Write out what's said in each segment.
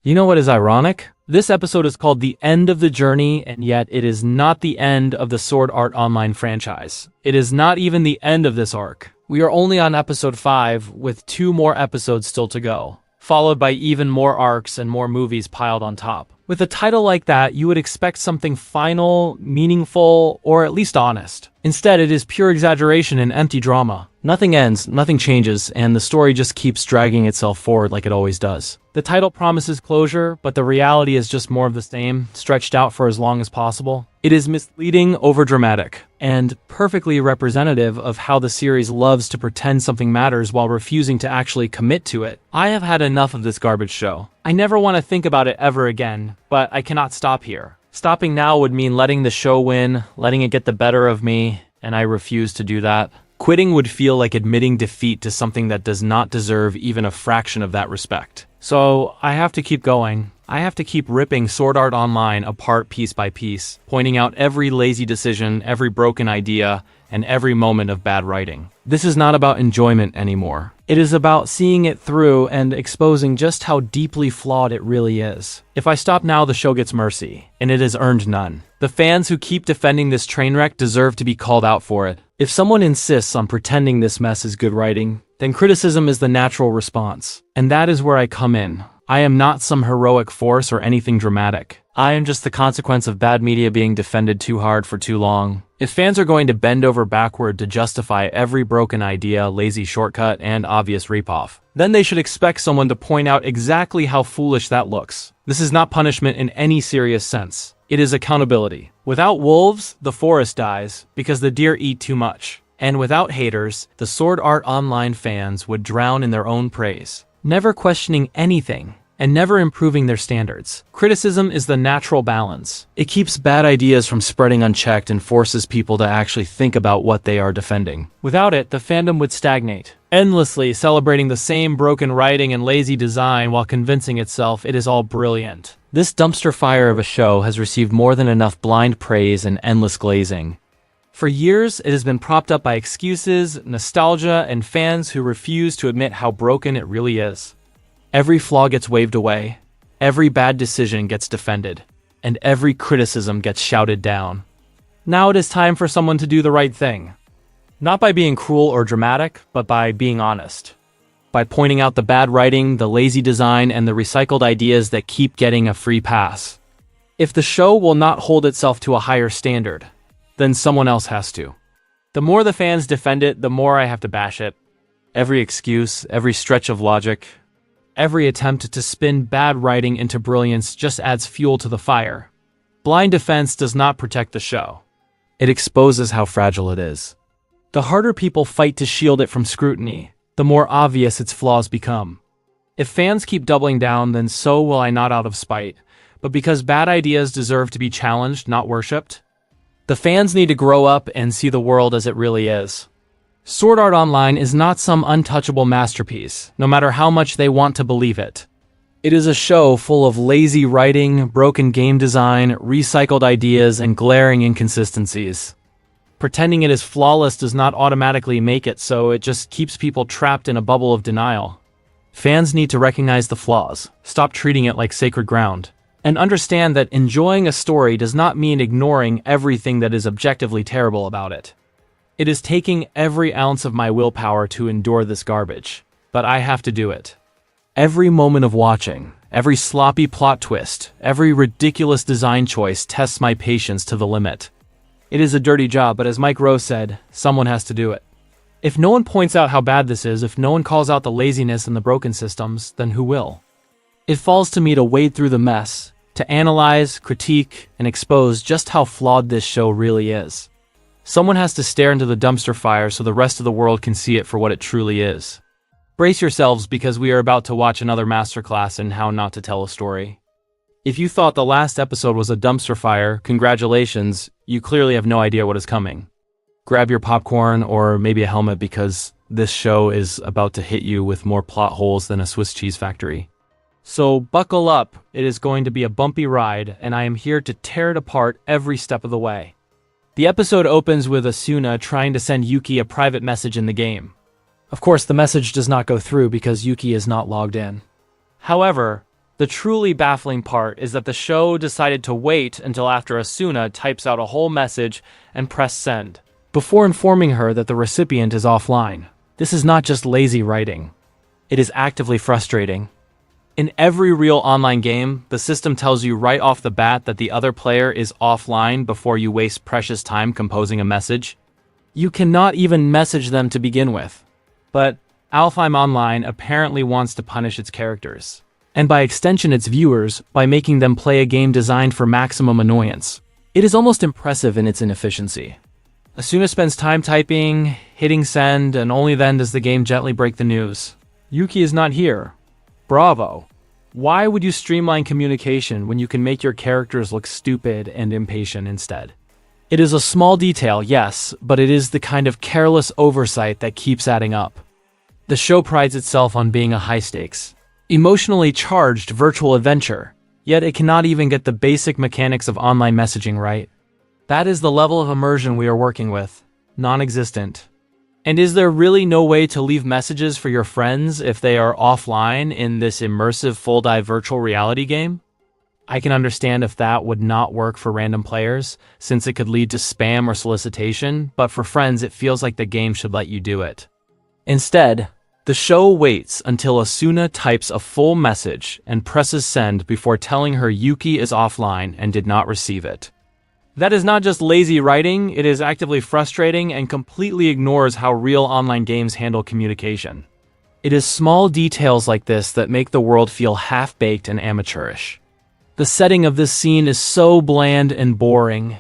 You know what is ironic? This episode is called The End of the Journey, and yet it is not the end of the Sword Art Online franchise. It is not even the end of this arc. We are only on episode 5, with 2 more episodes still to go, followed by even more arcs and more movies piled on top. With a title like that, you would expect something final, meaningful, or at least honest. Instead, it is pure exaggeration and empty drama. Nothing ends, nothing changes, and the story just keeps dragging itself forward like it always does. The title promises closure, but the reality is just more of the same, stretched out for as long as possible. It is misleading, overdramatic, and perfectly representative of how the series loves to pretend something matters while refusing to actually commit to it. I have had enough of this garbage show. I never want to think about it ever again, but I cannot stop here. Stopping now would mean letting the show win, letting it get the better of me, and I refuse to do that. Quitting would feel like admitting defeat to something that does not deserve even a fraction of that respect. So I have to keep going. I have to keep ripping Sword Art Online apart piece by piece, pointing out every lazy decision, every broken idea, and every moment of bad writing. This is not about enjoyment anymore. It is about seeing it through and exposing just how deeply flawed it really is. If I stop now, the show gets mercy, and it has earned none. The fans who keep defending this train wreck deserve to be called out for it. If someone insists on pretending this mess is good writing, then criticism is the natural response. And that is where I come in. I am not some heroic force or anything dramatic. I am just the consequence of bad media being defended too hard for too long. If fans are going to bend over backward to justify every broken idea, lazy shortcut, and obvious ripoff, then they should expect someone to point out exactly how foolish that looks. This is not punishment in any serious sense. It is accountability. Without wolves, the forest dies because the deer eat too much. And without haters, the Sword Art Online fans would drown in their own praise, never questioning anything and never improving their standards. Criticism is the natural balance. It keeps bad ideas from spreading unchecked and forces people to actually think about what they are defending. Without it, the fandom would stagnate, endlessly celebrating the same broken writing and lazy design while convincing itself it is all brilliant. This dumpster fire of a show has received more than enough blind praise and endless glazing. For years, it has been propped up by excuses, nostalgia, and fans who refuse to admit how broken it really is. Every flaw gets waved away, every bad decision gets defended, and every criticism gets shouted down. Now it is time for someone to do the right thing. Not by being cruel or dramatic, but by being honest. By pointing out the bad writing, the lazy design, and the recycled ideas that keep getting a free pass. If the show will not hold itself to a higher standard, then someone else has to. The more the fans defend it, the more I have to bash it. Every excuse, every stretch of logic, every attempt to spin bad writing into brilliance just adds fuel to the fire. Blind defense does not protect the show. It exposes how fragile it is. The harder people fight to shield it from scrutiny, the more obvious its flaws become. If fans keep doubling down, then so will I, not out of spite, but because bad ideas deserve to be challenged, not worshipped. The fans need to grow up and see the world as it really is. Sword Art Online is not some untouchable masterpiece, no matter how much they want to believe it. It is a show full of lazy writing, broken game design, recycled ideas, and glaring inconsistencies. Pretending it is flawless does not automatically make it so, it just keeps people trapped in a bubble of denial. Fans need to recognize the flaws, stop treating it like sacred ground, and understand that enjoying a story does not mean ignoring everything that is objectively terrible about it. It is taking every ounce of my willpower to endure this garbage, but I have to do it. Every moment of watching, every sloppy plot twist, every ridiculous design choice tests my patience to the limit. It is a dirty job, but as Mike Rowe said, someone has to do it. If no one points out how bad this is, if no one calls out the laziness and the broken systems, then who will? It falls to me to wade through the mess, to analyze, critique, and expose just how flawed this show really is. Someone has to stare into the dumpster fire so the rest of the world can see it for what it truly is. Brace yourselves, because we are about to watch another masterclass in how not to tell a story. If you thought the last episode was a dumpster fire, congratulations, you clearly have no idea what is coming. Grab your popcorn or maybe a helmet, because this show is about to hit you with more plot holes than a Swiss cheese factory. So buckle up, it is going to be a bumpy ride, and I am here to tear it apart every step of the way. The episode opens with Asuna trying to send Yuki a private message in the game. Of course, the message does not go through because Yuki is not logged in. However, The truly baffling part is that the show decided to wait until after Asuna types out a whole message and press send, before informing her that the recipient is offline. This is not just lazy writing. It is actively frustrating. In every real online game, the system tells you right off the bat that the other player is offline before you waste precious time composing a message. You cannot even message them to begin with. But Alfheim Online apparently wants to punish its characters, and by extension its viewers, by making them play a game designed for maximum annoyance. It is almost impressive in its inefficiency. Asuna spends time typing, hitting send, and only then does the game gently break the news. Yuki is not here. Bravo. Why would you streamline communication when you can make your characters look stupid and impatient instead? It is a small detail, yes, but it is the kind of careless oversight that keeps adding up. The show prides itself on being a high-stakes, emotionally charged virtual adventure, yet it cannot even get the basic mechanics of online messaging right. That is the level of immersion we are working with. Non-existent. And is there really no way to leave messages for your friends if they are offline in this immersive full-dive virtual reality game? I can understand if that would not work for random players, since it could lead to spam or solicitation, but for friends it feels like the game should let you do it. Instead, the show waits until Asuna types a full message and presses send before telling her Yuki is offline and did not receive it. That is not just lazy writing, it is actively frustrating and completely ignores how real online games handle communication. It is small details like this that make the world feel half-baked and amateurish. The setting of this scene is so bland and boring.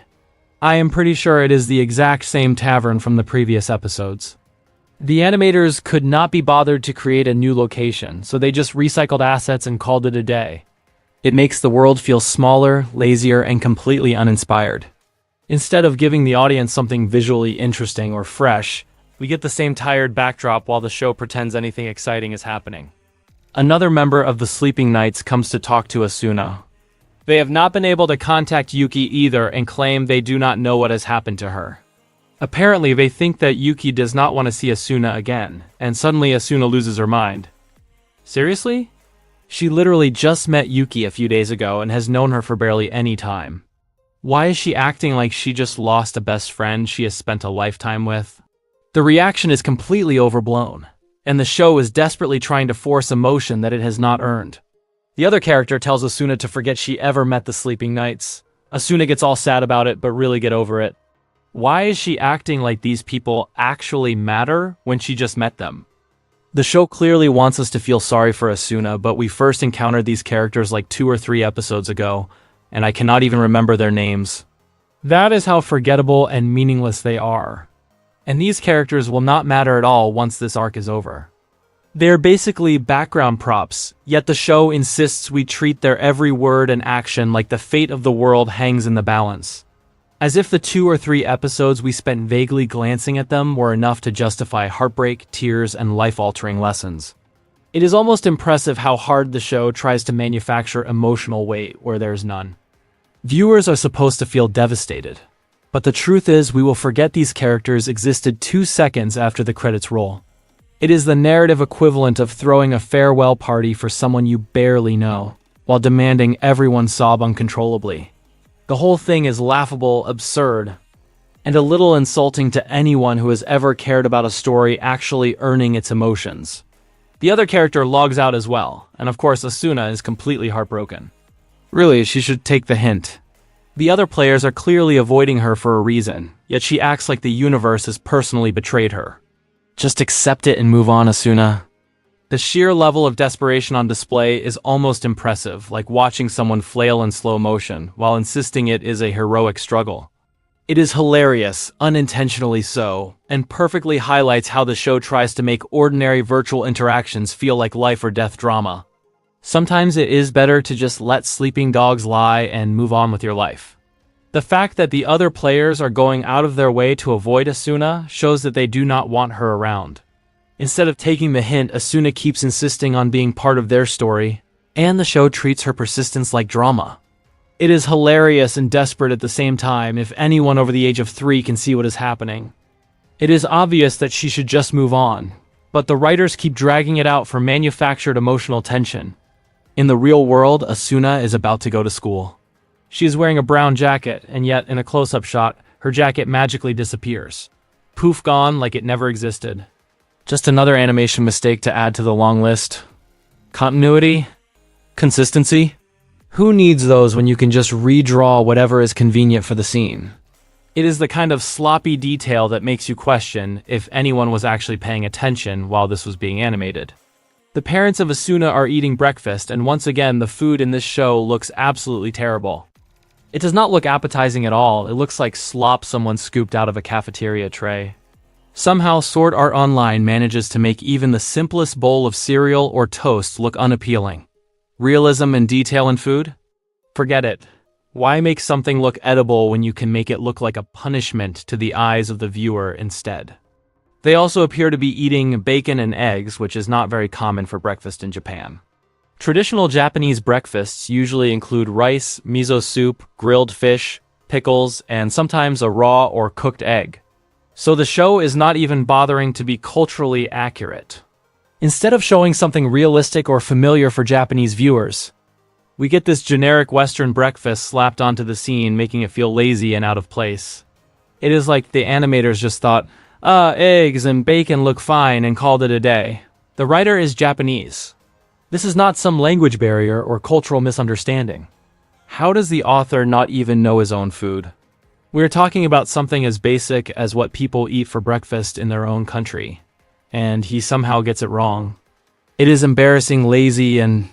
I am pretty sure it is the exact same tavern from the previous episodes. The animators could not be bothered to create a new location, so they just recycled assets and called it a day. It makes the world feel smaller, lazier, and completely uninspired. Instead of giving the audience something visually interesting or fresh, we get the same tired backdrop while the show pretends anything exciting is happening. Another member of the Sleeping Knights comes to talk to Asuna. They have not been able to contact Yuki either and claim they do not know what has happened to her. Apparently, they think that Yuki does not want to see Asuna again, and suddenly Asuna loses her mind. Seriously? She literally just met Yuki a few days ago and has known her for barely any time. Why is she acting like she just lost a best friend she has spent a lifetime with? The reaction is completely overblown, and the show is desperately trying to force emotion that it has not earned. The other character tells Asuna to forget she ever met the Sleeping Knights. Asuna gets all sad about it, but really get over it. Why is she acting like these people actually matter when she just met them? The show clearly wants us to feel sorry for Asuna, but we first encountered these characters like 2 or 3 episodes ago, and I cannot even remember their names. That is how forgettable and meaningless they are. And these characters will not matter at all once this arc is over. They are basically background props, yet the show insists we treat their every word and action like the fate of the world hangs in the balance. As if the 2 or 3 episodes we spent vaguely glancing at them were enough to justify heartbreak, tears, and life-altering lessons. It is almost impressive how hard the show tries to manufacture emotional weight where there is none. Viewers are supposed to feel devastated, but the truth is we will forget these characters existed 2 seconds after the credits roll. It is the narrative equivalent of throwing a farewell party for someone you barely know, while demanding everyone sob uncontrollably. The whole thing is laughable, absurd, and a little insulting to anyone who has ever cared about a story actually earning its emotions. The other character logs out as well, and of course Asuna is completely heartbroken. Really, she should take the hint. The other players are clearly avoiding her for a reason, yet she acts like the universe has personally betrayed her. Just accept it and move on, Asuna. The sheer level of desperation on display is almost impressive, like watching someone flail in slow motion, while insisting it is a heroic struggle. It is hilarious, unintentionally so, and perfectly highlights how the show tries to make ordinary virtual interactions feel like life or death drama. Sometimes it is better to just let sleeping dogs lie and move on with your life. The fact that the other players are going out of their way to avoid Asuna shows that they do not want her around. Instead of taking the hint, Asuna keeps insisting on being part of their story, and the show treats her persistence like drama. It is hilarious and desperate at the same time if anyone over the age of 3 can see what is happening. It is obvious that she should just move on, but the writers keep dragging it out for manufactured emotional tension. In the real world, Asuna is about to go to school. She is wearing a brown jacket, and yet in a close-up shot, her jacket magically disappears. Poof, gone like it never existed. Just another animation mistake to add to the long list. Continuity? Consistency? Who needs those when you can just redraw whatever is convenient for the scene? It is the kind of sloppy detail that makes you question if anyone was actually paying attention while this was being animated. The parents of Asuna are eating breakfast, and once again, the food in this show looks absolutely terrible. It does not look appetizing at all. It looks like slop someone scooped out of a cafeteria tray. Somehow, Sword Art Online manages to make even the simplest bowl of cereal or toast look unappealing. Realism and detail in food? Forget it. Why make something look edible when you can make it look like a punishment to the eyes of the viewer instead? They also appear to be eating bacon and eggs, which is not very common for breakfast in Japan. Traditional Japanese breakfasts usually include rice, miso soup, grilled fish, pickles, and sometimes a raw or cooked egg. So the show is not even bothering to be culturally accurate. Instead of showing something realistic or familiar for Japanese viewers, we get this generic Western breakfast slapped onto the scene, making it feel lazy and out of place. It is like the animators just thought, eggs and bacon look fine, and called it a day. The writer is Japanese. This is not some language barrier or cultural misunderstanding. How does the author not even know his own food? We're talking about something as basic as what people eat for breakfast in their own country, and he somehow gets it wrong. It is embarrassing, lazy, and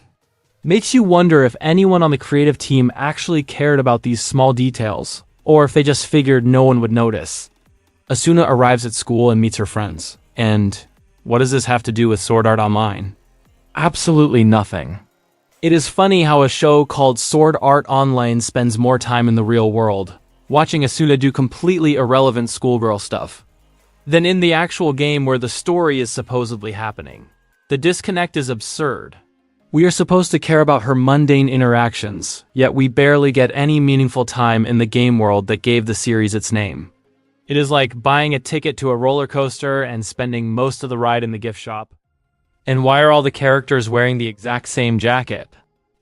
makes you wonder if anyone on the creative team actually cared about these small details, or if they just figured no one would notice. Asuna arrives at school and meets her friends. And what does this have to do with Sword Art Online? Absolutely nothing. It is funny how a show called Sword Art Online spends more time in the real world, watching Asuna do completely irrelevant schoolgirl stuff, than in the actual game where the story is supposedly happening. The disconnect is absurd. We are supposed to care about her mundane interactions, yet we barely get any meaningful time in the game world that gave the series its name. It is like buying a ticket to a roller coaster and spending most of the ride in the gift shop. And why are all the characters wearing the exact same jacket?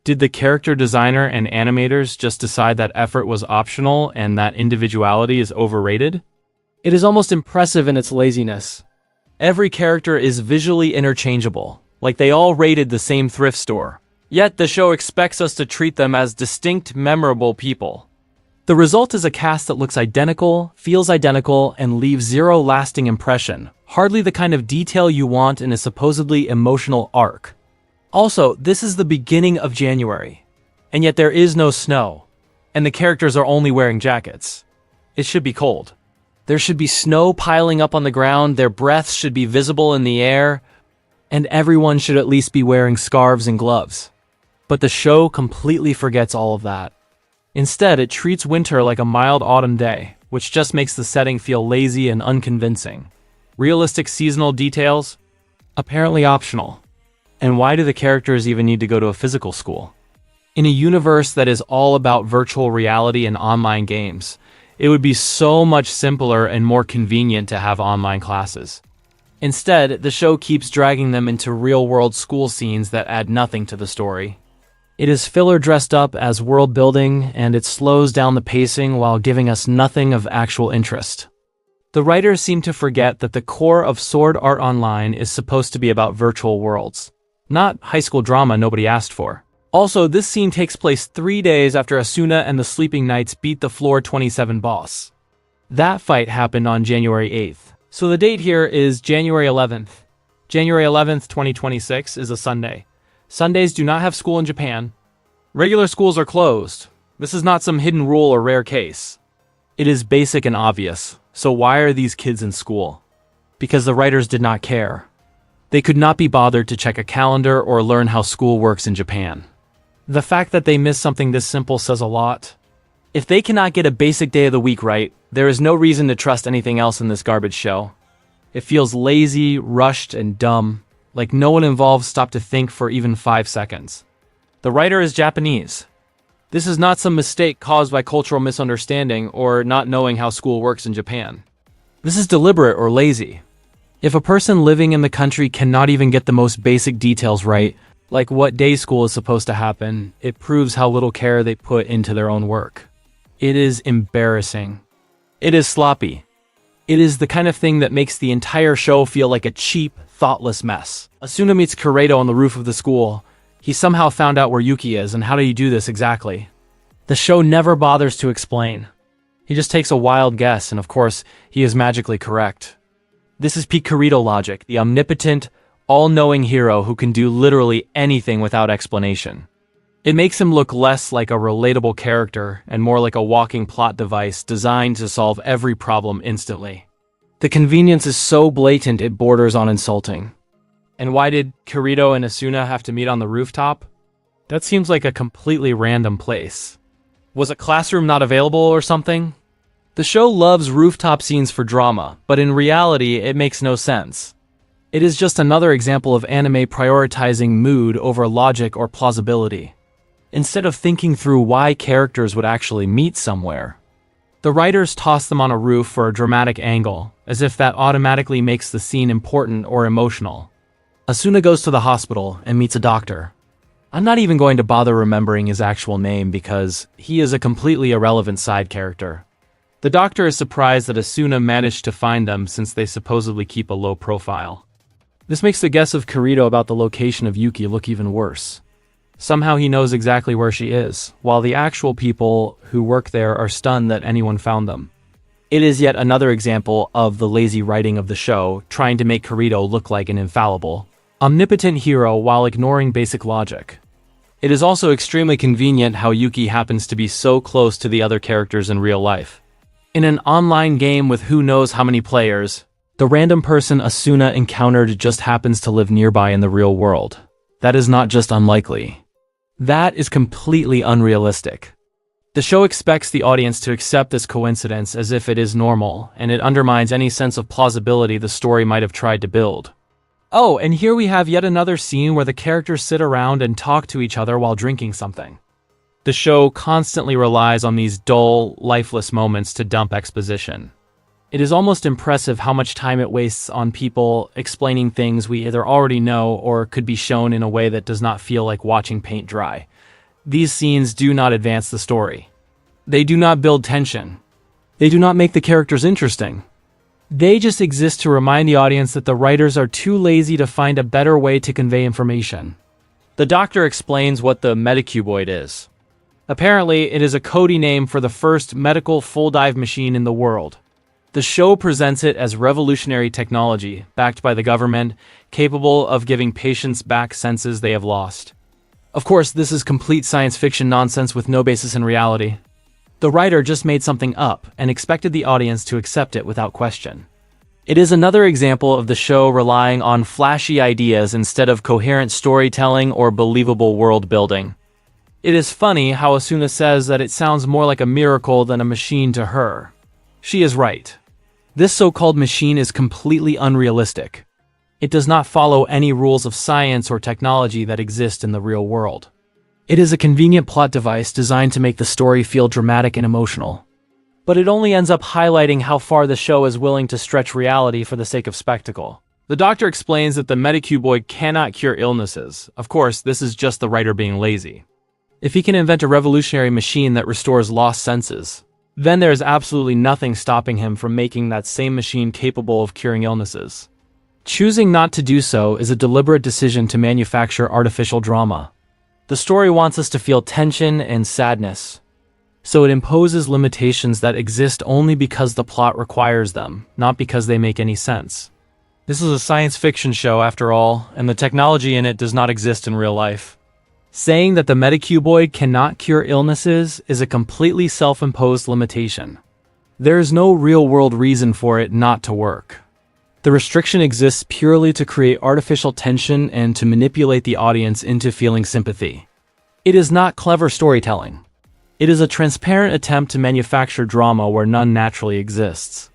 Did the character designer and animators just decide that effort was optional and that individuality is overrated? It is almost impressive in its laziness. Every character is visually interchangeable, like they all raided the same thrift store. Yet the show expects us to treat them as distinct, memorable people. The result is a cast that looks identical, feels identical, and leaves zero lasting impression. Hardly the kind of detail you want in a supposedly emotional arc. Also, this is the beginning of January, and yet there is no snow, and the characters are only wearing jackets. It should be cold. There should be snow piling up on the ground, their breaths should be visible in the air, and everyone should at least be wearing scarves and gloves. But the show completely forgets all of that. Instead, it treats winter like a mild autumn day, which just makes the setting feel lazy and unconvincing. Realistic seasonal details? Apparently optional. And why do the characters even need to go to a physical school? In a universe that is all about virtual reality and online games, it would be so much simpler and more convenient to have online classes. Instead, the show keeps dragging them into real-world school scenes that add nothing to the story. It is filler dressed up as world building, and it slows down the pacing while giving us nothing of actual interest. The writers seem to forget that the core of Sword Art Online is supposed to be about virtual worlds, not high school drama nobody asked for. Also, this scene takes place 3 days after Asuna and the Sleeping Knights beat the Floor 27 boss. That fight happened on January 8th. So the date here is January 11th. January 11th, 2026 is a Sunday. Sundays do not have school in Japan. Regular schools are closed. This is not some hidden rule or rare case. It is basic and obvious. So why are these kids in school? Because the writers did not care. They could not be bothered to check a calendar or learn how school works in Japan. The fact that they missed something this simple says a lot. If they cannot get a basic day of the week right, there is no reason to trust anything else in this garbage show. It feels lazy, rushed, and dumb. Like no one involved stopped to think for even 5 seconds. The writer is Japanese. This is not some mistake caused by cultural misunderstanding or not knowing how school works in Japan. This is deliberate or lazy. If a person living in the country cannot even get the most basic details right, Like what day school is supposed to happen, it proves how little care they put into their own work. It is embarrassing. It is sloppy. It is the kind of thing that makes the entire show feel like a cheap, thoughtless mess. Asuna meets Kureto on the roof of the school. He somehow found out where Yuki is, and how did he do this exactly? The show never bothers to explain. He just takes a wild guess, and of course, he is magically correct. This is peak Kureto logic, the omnipotent, all-knowing hero who can do literally anything without explanation. It makes him look less like a relatable character and more like a walking plot device designed to solve every problem instantly. The convenience is so blatant it borders on insulting. And why did Kureto and Asuna have to meet on the rooftop? That seems like a completely random place. Was a classroom not available or something? The show loves rooftop scenes for drama, but in reality it makes no sense. It is just another example of anime prioritizing mood over logic or plausibility. Instead of thinking through why characters would actually meet somewhere, the writers toss them on a roof for a dramatic angle, as if that automatically makes the scene important or emotional. Asuna goes to the hospital and meets a doctor. I'm not even going to bother remembering his actual name because he is a completely irrelevant side character. The doctor is surprised that Asuna managed to find them since they supposedly keep a low profile. This makes the guess of Kureto about the location of Yuki look even worse. Somehow he knows exactly where she is, while the actual people who work there are stunned that anyone found them. It is yet another example of the lazy writing of the show, trying to make Kureto look like an infallible, omnipotent hero while ignoring basic logic. It is also extremely convenient how Yuki happens to be so close to the other characters in real life. In an online game with who knows how many players, the random person Asuna encountered just happens to live nearby in the real world. That is not just unlikely. That is completely unrealistic. The show expects the audience to accept this coincidence as if it is normal, and it undermines any sense of plausibility the story might have tried to build. Oh, and here we have yet another scene where the characters sit around and talk to each other while drinking something. The show constantly relies on these dull, lifeless moments to dump exposition. It is almost impressive how much time it wastes on people explaining things we either already know or could be shown in a way that does not feel like watching paint dry. These scenes do not advance the story. They do not build tension. They do not make the characters interesting. They just exist to remind the audience that the writers are too lazy to find a better way to convey information. The doctor explains what the Medicuboid is. Apparently, it is a codey name for the first medical full-dive machine in the world. The show presents it as revolutionary technology, backed by the government, capable of giving patients back senses they have lost. Of course, this is complete science fiction nonsense with no basis in reality. The writer just made something up and expected the audience to accept it without question. It is another example of the show relying on flashy ideas instead of coherent storytelling or believable world building. It is funny how Asuna says that it sounds more like a miracle than a machine to her. She is right. This so-called machine is completely unrealistic. It does not follow any rules of science or technology that exist in the real world. It is a convenient plot device designed to make the story feel dramatic and emotional. But it only ends up highlighting how far the show is willing to stretch reality for the sake of spectacle. The doctor explains that the Medicuboid cannot cure illnesses. Of course, this is just the writer being lazy. If he can invent a revolutionary machine that restores lost senses, then there is absolutely nothing stopping him from making that same machine capable of curing illnesses. Choosing not to do so is a deliberate decision to manufacture artificial drama. The story wants us to feel tension and sadness, so it imposes limitations that exist only because the plot requires them, not because they make any sense. This is a science fiction show after all, and the technology in it does not exist in real life. Saying that the Medicuboid cannot cure illnesses is a completely self-imposed limitation. There is no real-world reason for it not to work. The restriction exists purely to create artificial tension and to manipulate the audience into feeling sympathy. It is not clever storytelling. It is a transparent attempt to manufacture drama where none naturally exists.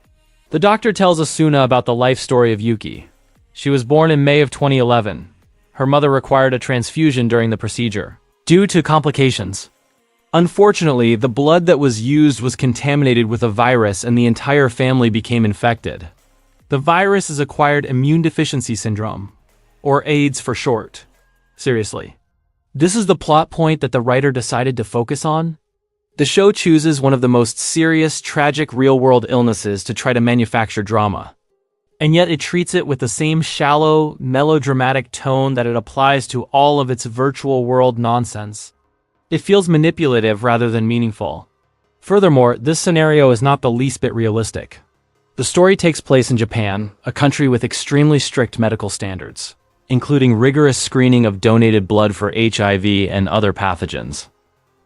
The doctor tells Asuna about the life story of Yuki. She was born in May of 2011. Her mother required a transfusion during the procedure, due to complications. Unfortunately, the blood that was used was contaminated with a virus and the entire family became infected. The virus is acquired immune deficiency syndrome, or AIDS for short. Seriously. This is the plot point that the writer decided to focus on? The show chooses one of the most serious, tragic real-world illnesses to try to manufacture drama. And yet it treats it with the same shallow, melodramatic tone that it applies to all of its virtual world nonsense. It feels manipulative rather than meaningful. Furthermore, this scenario is not the least bit realistic. The story takes place in Japan, a country with extremely strict medical standards, including rigorous screening of donated blood for HIV and other pathogens.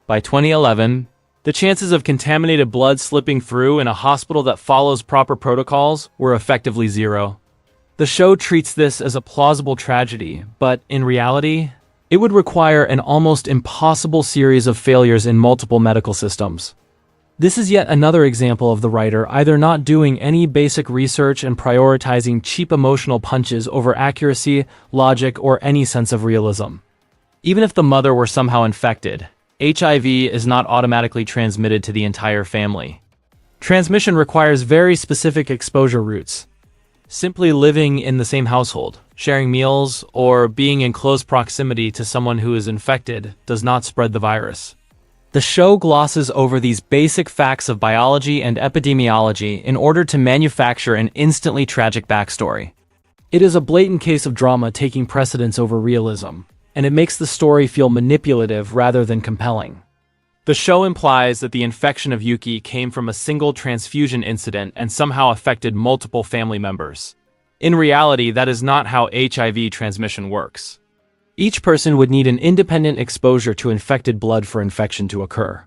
By 2011, the chances of contaminated blood slipping through in a hospital that follows proper protocols were effectively zero. The show treats this as a plausible tragedy, but in reality, it would require an almost impossible series of failures in multiple medical systems. This is yet another example of the writer either not doing any basic research and prioritizing cheap emotional punches over accuracy, logic, or any sense of realism. Even if the mother were somehow infected, HIV is not automatically transmitted to the entire family. Transmission requires very specific exposure routes. Simply living in the same household, sharing meals, or being in close proximity to someone who is infected does not spread the virus. The show glosses over these basic facts of biology and epidemiology in order to manufacture an instantly tragic backstory. It is a blatant case of drama taking precedence over realism, and it makes the story feel manipulative rather than compelling. The show implies that the infection of Yuki came from a single transfusion incident and somehow affected multiple family members. In reality, that is not how HIV transmission works. Each person would need an independent exposure to infected blood for infection to occur.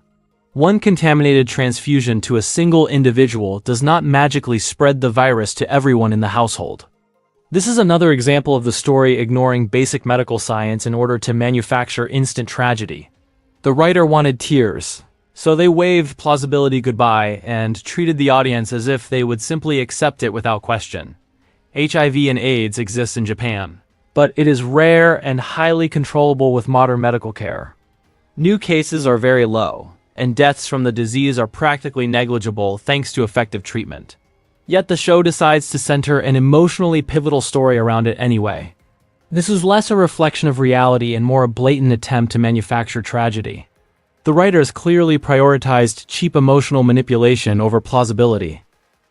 One contaminated transfusion to a single individual does not magically spread the virus to everyone in the household. This is another example of the story ignoring basic medical science in order to manufacture instant tragedy. The writer wanted tears, so they waved plausibility goodbye and treated the audience as if they would simply accept it without question. HIV and AIDS exists in Japan, but it is rare and highly controllable with modern medical care. New cases are very low, and deaths from the disease are practically negligible thanks to effective treatment. Yet the show decides to center an emotionally pivotal story around it anyway. This is less a reflection of reality and more a blatant attempt to manufacture tragedy. The writers clearly prioritized cheap emotional manipulation over plausibility.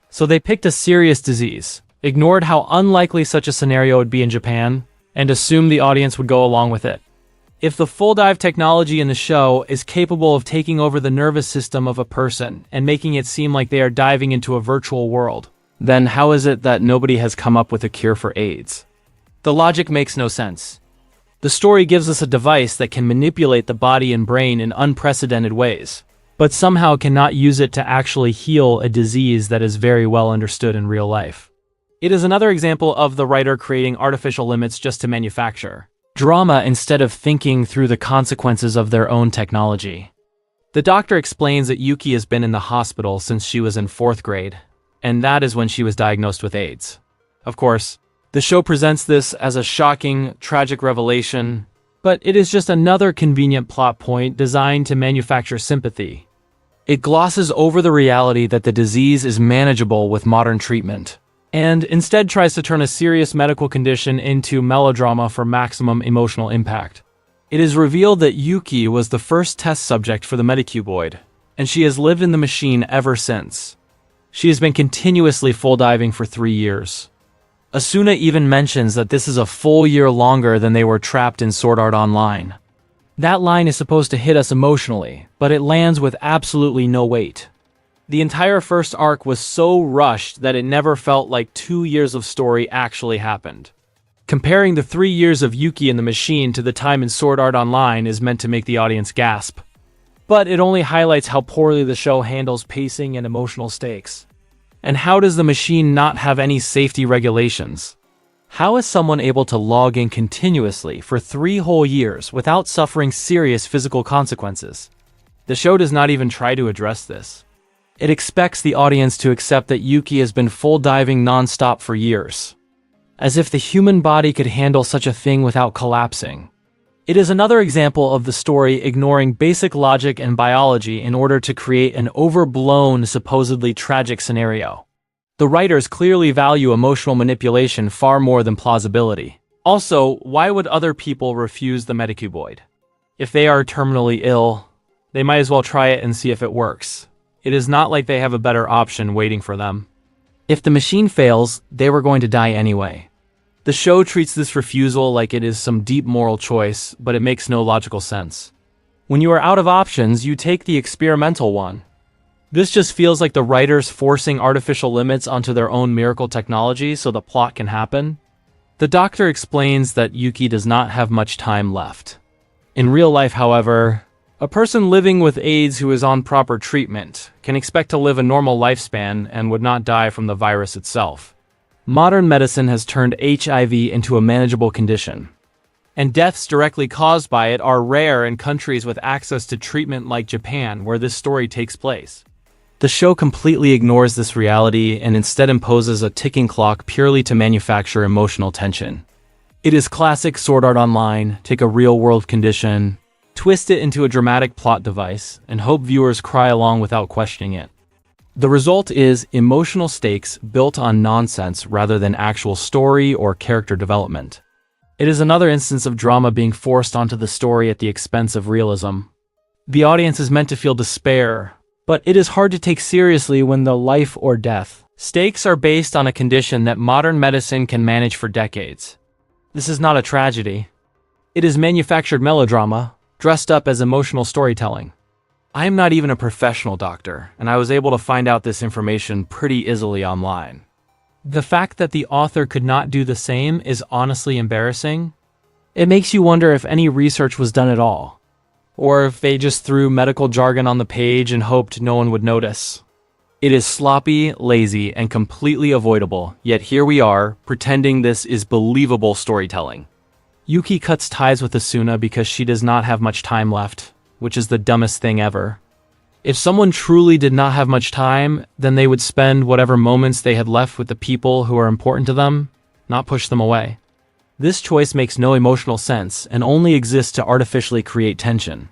So they picked a serious disease, ignored how unlikely such a scenario would be in Japan, and assumed the audience would go along with it. If the full dive technology in the show is capable of taking over the nervous system of a person and making it seem like they are diving into a virtual world, then how is it that nobody has come up with a cure for AIDS? The logic makes no sense. The story gives us a device that can manipulate the body and brain in unprecedented ways, but somehow cannot use it to actually heal a disease that is very well understood in real life. It is another example of the writer creating artificial limits just to manufacture drama instead of thinking through the consequences of their own technology. The doctor explains that Yuki has been in the hospital since she was in 4th grade, and that is when she was diagnosed with AIDS. Of course, the show presents this as a shocking, tragic revelation, but it is just another convenient plot point designed to manufacture sympathy. It glosses over the reality that the disease is manageable with modern treatment, and instead tries to turn a serious medical condition into melodrama for maximum emotional impact. It is revealed that Yuki was the first test subject for the Medicuboid, and she has lived in the machine ever since. She has been continuously full diving for 3 years. Asuna even mentions that this is a full year longer than they were trapped in Sword Art Online. That line is supposed to hit us emotionally, but it lands with absolutely no weight. The entire first arc was so rushed that it never felt like 2 years of story actually happened. Comparing the 3 years of Yuki in the machine to the time in Sword Art Online is meant to make the audience gasp. But it only highlights how poorly the show handles pacing and emotional stakes. And how does the machine not have any safety regulations? How is someone able to log in continuously for 3 whole years without suffering serious physical consequences? The show does not even try to address this. It expects the audience to accept that Yuki has been full diving non-stop for years, as if the human body could handle such a thing without collapsing. It is another example of the story ignoring basic logic and biology in order to create an overblown, supposedly tragic scenario. The writers clearly value emotional manipulation far more than plausibility. Also, why would other people refuse the Medicuboid? If they are terminally ill, they might as well try it and see if it works. It is not like they have a better option waiting for them. If the machine fails, they were going to die anyway. The show treats this refusal like it is some deep moral choice, but it makes no logical sense. When you are out of options, you take the experimental one. This just feels like the writers forcing artificial limits onto their own miracle technology so the plot can happen. The doctor explains that Yuki does not have much time left. In real life, however, a person living with AIDS who is on proper treatment can expect to live a normal lifespan and would not die from the virus itself. Modern medicine has turned HIV into a manageable condition, and deaths directly caused by it are rare in countries with access to treatment like Japan, where this story takes place. The show completely ignores this reality and instead imposes a ticking clock purely to manufacture emotional tension. It is classic Sword Art Online: take a real-world condition, twist it into a dramatic plot device, and hope viewers cry along without questioning it. The result is emotional stakes built on nonsense rather than actual story or character development. It is another instance of drama being forced onto the story at the expense of realism. The audience is meant to feel despair, but it is hard to take seriously when the life or death stakes are based on a condition that modern medicine can manage for decades. This is not a tragedy. It is manufactured melodrama, dressed up as emotional storytelling. I am not even a professional doctor, and I was able to find out this information pretty easily online. The fact that the author could not do the same is honestly embarrassing. It makes you wonder if any research was done at all, or if they just threw medical jargon on the page and hoped no one would notice. It is sloppy, lazy, and completely avoidable, yet here we are, pretending this is believable storytelling. Yuki cuts ties with Asuna because she does not have much time left, which is the dumbest thing ever. If someone truly did not have much time, then they would spend whatever moments they had left with the people who are important to them, not push them away. This choice makes no emotional sense and only exists to artificially create tension.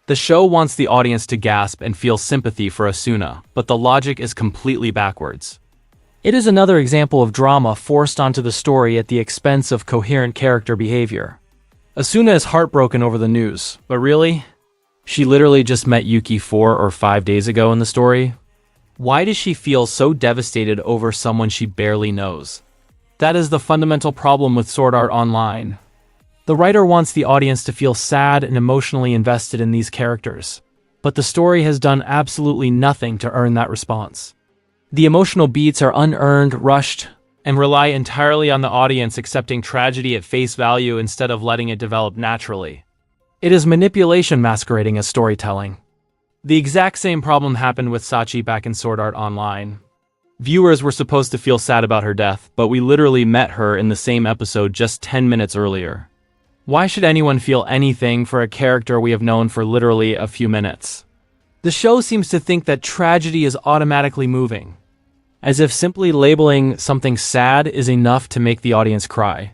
The show wants the audience to gasp and feel sympathy for Asuna, but the logic is completely backwards. It is another example of drama forced onto the story at the expense of coherent character behavior. Asuna is heartbroken over the news, but really? She literally just met Yuki 4 or 5 days ago in the story. Why does she feel so devastated over someone she barely knows? That is the fundamental problem with Sword Art Online. The writer wants the audience to feel sad and emotionally invested in these characters, but the story has done absolutely nothing to earn that response. The emotional beats are unearned, rushed, and rely entirely on the audience accepting tragedy at face value instead of letting it develop naturally. It is manipulation masquerading as storytelling. The exact same problem happened with Sachi back in Sword Art Online. Viewers were supposed to feel sad about her death, but we literally met her in the same episode just 10 minutes earlier. Why should anyone feel anything for a character we have known for literally a few minutes? The show seems to think that tragedy is automatically moving, as if simply labeling something sad is enough to make the audience cry.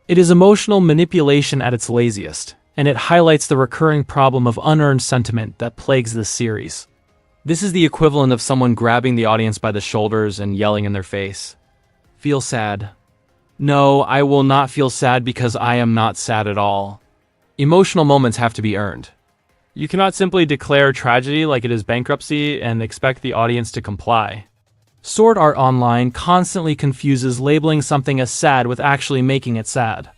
It is emotional manipulation at its laziest, and it highlights the recurring problem of unearned sentiment that plagues this series. This is the equivalent of someone grabbing the audience by the shoulders and yelling in their face, "Feel sad." No, I will not feel sad because I am not sad at all. Emotional moments have to be earned. You cannot simply declare tragedy like it is bankruptcy and expect the audience to comply. Sword Art Online constantly confuses labeling something as sad with actually making it sad.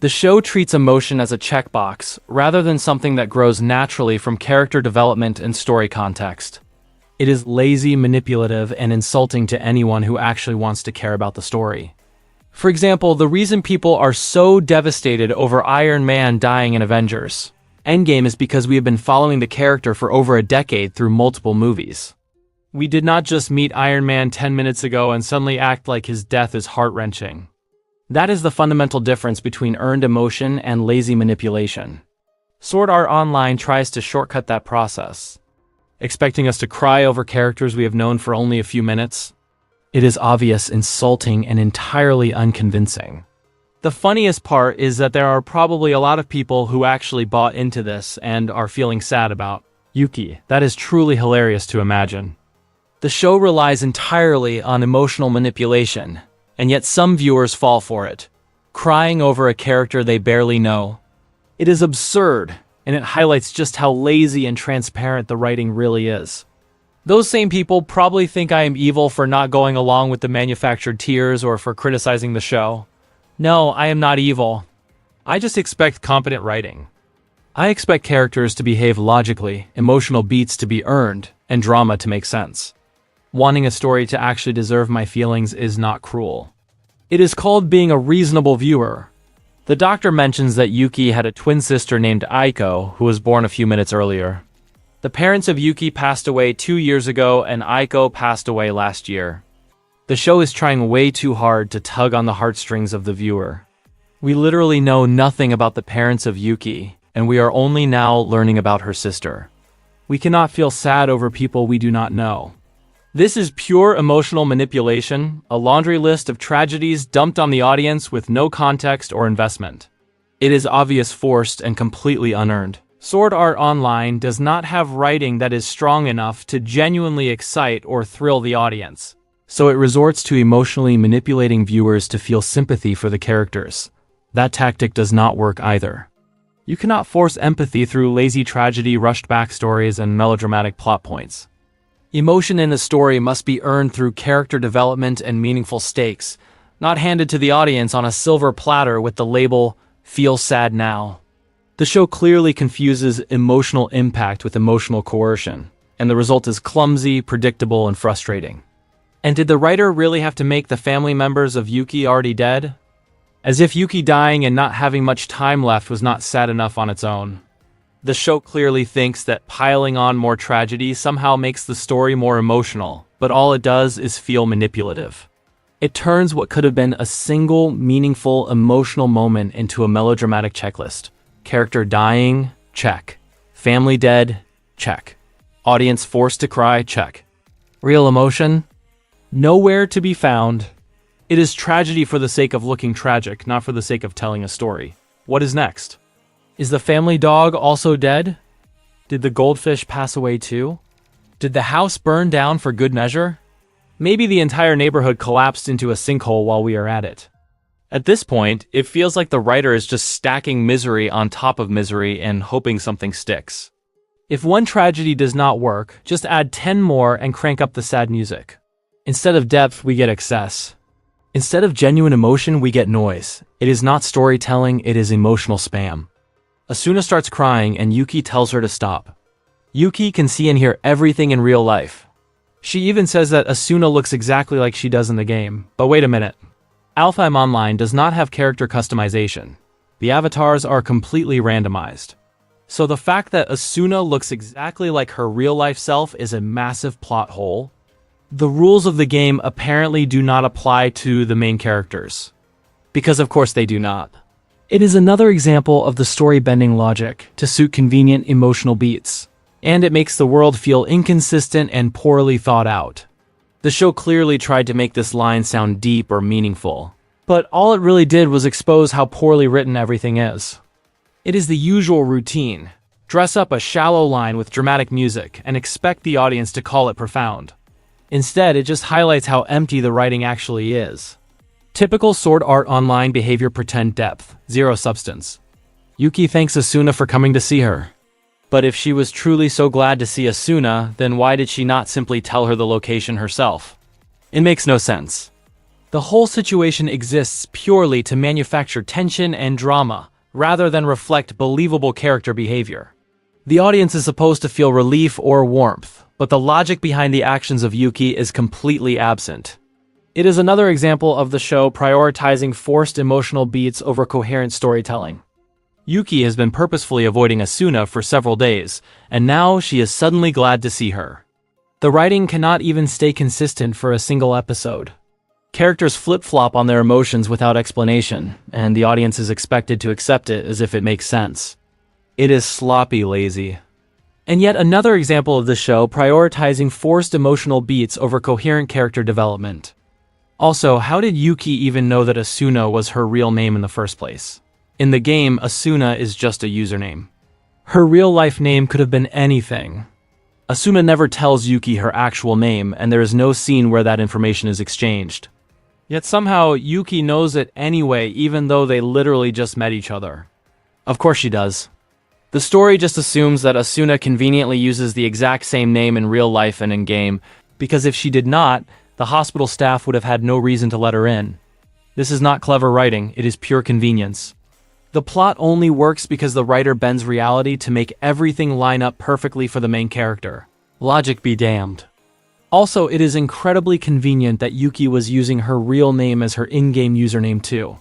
The show treats emotion as a checkbox, rather than something that grows naturally from character development and story context. It is lazy, manipulative, and insulting to anyone who actually wants to care about the story. For example, the reason people are so devastated over Iron Man dying in Avengers Endgame is because we have been following the character for over a decade through multiple movies. We did not just meet Iron Man 10 minutes ago and suddenly act like his death is heart-wrenching. That is the fundamental difference between earned emotion and lazy manipulation. Sword Art Online tries to shortcut that process, expecting us to cry over characters we have known for only a few minutes. It is obvious, insulting, and entirely unconvincing. The funniest part is that there are probably a lot of people who actually bought into this and are feeling sad about Yuki. That is truly hilarious to imagine. The show relies entirely on emotional manipulation, and yet some viewers fall for it. crying over a character they barely know. It is absurd, and it highlights just how lazy and transparent the writing really is. Those same people probably think I am evil for not going along with the manufactured tears or for criticizing the show. No, I am not evil. I just expect competent writing. I expect characters to behave logically, emotional beats to be earned, and drama to make sense. Wanting a story to actually deserve my feelings is not cruel. It is called being a reasonable viewer. The doctor mentions that Yuki had a twin sister named Aiko, who was born a few minutes earlier. The parents of Yuki passed away 2 years ago, and Aiko passed away last year. The show is trying way too hard to tug on the heartstrings of the viewer. We literally know nothing about the parents of Yuki, and we are only now learning about her sister. We cannot feel sad over people we do not know. This is pure emotional manipulation, a laundry list of tragedies dumped on the audience with no context or investment. It is obvious, forced, and completely unearned. Sword Art Online does not have writing that is strong enough to genuinely excite or thrill the audience, so it resorts to emotionally manipulating viewers to feel sympathy for the characters. That tactic does not work either. You cannot force empathy through lazy tragedy, rushed backstories, and melodramatic plot points. Emotion in a story must be earned through character development and meaningful stakes, not handed to the audience on a silver platter with the label, "Feel sad now." The show clearly confuses emotional impact with emotional coercion, and the result is clumsy, predictable, and frustrating. And did the writer really have to make the family members of Yuki already dead? As if Yuki dying and not having much time left was not sad enough on its own. The show clearly thinks that piling on more tragedy somehow makes the story more emotional, but all it does is feel manipulative. It turns what could have been a single, meaningful, emotional moment into a melodramatic checklist. Character dying? Check. Family dead? Check. Audience forced to cry? Check. Real emotion? Nowhere to be found. It is tragedy for the sake of looking tragic, not for the sake of telling a story. What is next? Is the family dog also dead? Did the goldfish pass away too? Did the house burn down for good measure? Maybe the entire neighborhood collapsed into a sinkhole while we are at it. At this point, it feels like the writer is just stacking misery on top of misery and hoping something sticks. If one tragedy does not work, just add 10 more and crank up the sad music. Instead of depth, we get excess. Instead of genuine emotion, we get noise. It is not storytelling, it is emotional spam. Asuna starts crying and Yuki tells her to stop. Yuki can see and hear everything in real life. She even says that Asuna looks exactly like she does in the game. But wait a minute. Alfheim Online does not have character customization. The avatars are completely randomized. So the fact that Asuna looks exactly like her real-life self is a massive plot hole. The rules of the game apparently do not apply to the main characters. Because of course they do not. It is another example of the story-bending logic to suit convenient emotional beats, and it makes the world feel inconsistent and poorly thought out. The show clearly tried to make this line sound deep or meaningful, but all it really did was expose how poorly written everything is. It is the usual routine. Dress up a shallow line with dramatic music and expect the audience to call it profound. Instead, it just highlights how empty the writing actually is. Typical Sword Art Online behavior: pretend depth, zero substance. Yuki thanks Asuna for coming to see her. But if she was truly so glad to see Asuna, then why did she not simply tell her the location herself? It makes no sense. The whole situation exists purely to manufacture tension and drama, rather than reflect believable character behavior. The audience is supposed to feel relief or warmth, but the logic behind the actions of Yuki is completely absent. It is another example of the show prioritizing forced emotional beats over coherent storytelling. Yuki has been purposefully avoiding Asuna for several days, and now she is suddenly glad to see her. The writing cannot even stay consistent for a single episode. Characters flip-flop on their emotions without explanation, and the audience is expected to accept it as if it makes sense. It is sloppy lazy. And yet another example of the show prioritizing forced emotional beats over coherent character development. Also, how did Yuki even know that Asuna was her real name in the first place? In the game, Asuna is just a username. Her real-life name could have been anything. Asuna never tells Yuki her actual name, and there is no scene where that information is exchanged. Yet somehow Yuki knows it anyway, even though they literally just met each other. Of course she does. The story just assumes that Asuna conveniently uses the exact same name in real life and in-game, because if she did not, the hospital staff would have had no reason to let her in. This is not clever writing, it is pure convenience. The plot only works because the writer bends reality to make everything line up perfectly for the main character. Logic be damned. Also, it is incredibly convenient that Yuki was using her real name as her in-game username too.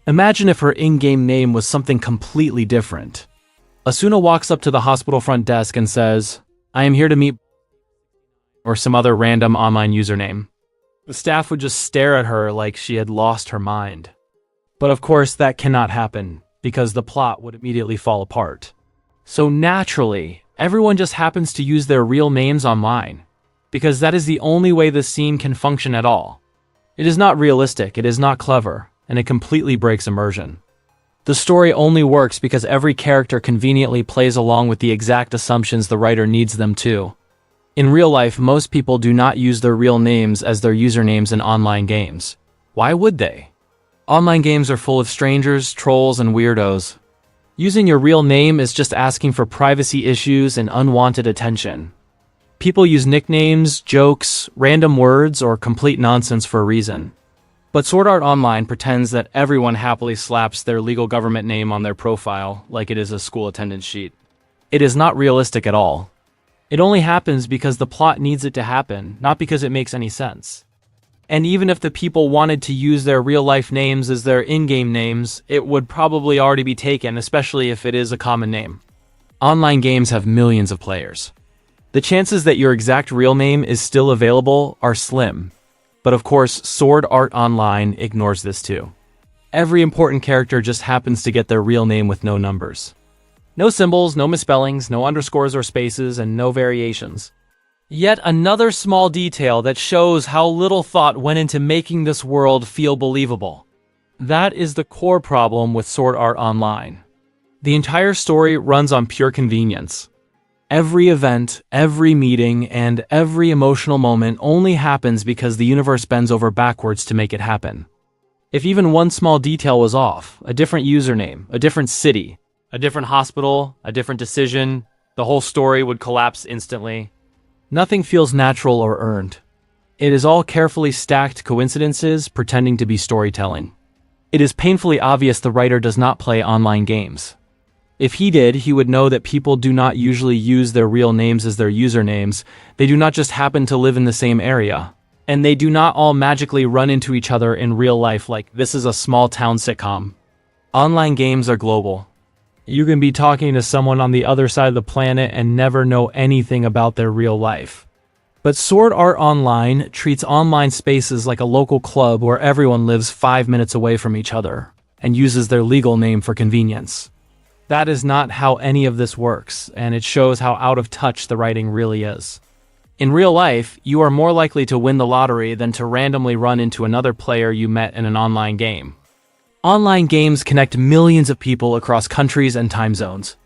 Imagine if her in-game name was something completely different. Asuna walks up to the hospital front desk and says, "I am here to meet," or some other random online username. The staff would just stare at her like she had lost her mind. But of course that cannot happen, because the plot would immediately fall apart. So naturally, everyone just happens to use their real names online, because that is the only way the scene can function at all. It is not realistic, it is not clever, and it completely breaks immersion. The story only works because every character conveniently plays along with the exact assumptions the writer needs them to. In real life, most people do not use their real names as their usernames in online games. Why would they? Online games are full of strangers, trolls, and weirdos. Using your real name is just asking for privacy issues and unwanted attention. People use nicknames, jokes, random words, or complete nonsense for a reason. But Sword Art Online pretends that everyone happily slaps their legal government name on their profile like it is a school attendance sheet. It is not realistic at all. It only happens because the plot needs it to happen, not because it makes any sense. And even if the people wanted to use their real-life names as their in-game names, it would probably already be taken, especially if it is a common name. Online games have millions of players. The chances that your exact real name is still available are slim. But of course, Sword Art Online ignores this too. Every important character just happens to get their real name with no numbers. No symbols, no misspellings, no underscores or spaces, and no variations. Yet another small detail that shows how little thought went into making this world feel believable. That is the core problem with Sword Art Online. The entire story runs on pure convenience. Every event, every meeting, and every emotional moment only happens because the universe bends over backwards to make it happen. If even one small detail was off, a different username, a different city, a different hospital, a different decision, the whole story would collapse instantly. Nothing feels natural or earned. It is all carefully stacked coincidences pretending to be storytelling. It is painfully obvious the writer does not play online games. If he did, he would know that people do not usually use their real names as their usernames. They do not just happen to live in the same area. And they do not all magically run into each other in real life like this is a small town sitcom. Online games are global. You can be talking to someone on the other side of the planet and never know anything about their real life. But Sword Art Online treats online spaces like a local club where everyone lives 5 minutes away from each other and uses their legal name for convenience. That is not how any of this works, and it shows how out of touch the writing really is. In real life, you are more likely to win the lottery than to randomly run into another player you met in an online game. Online games connect millions of people across countries and time zones.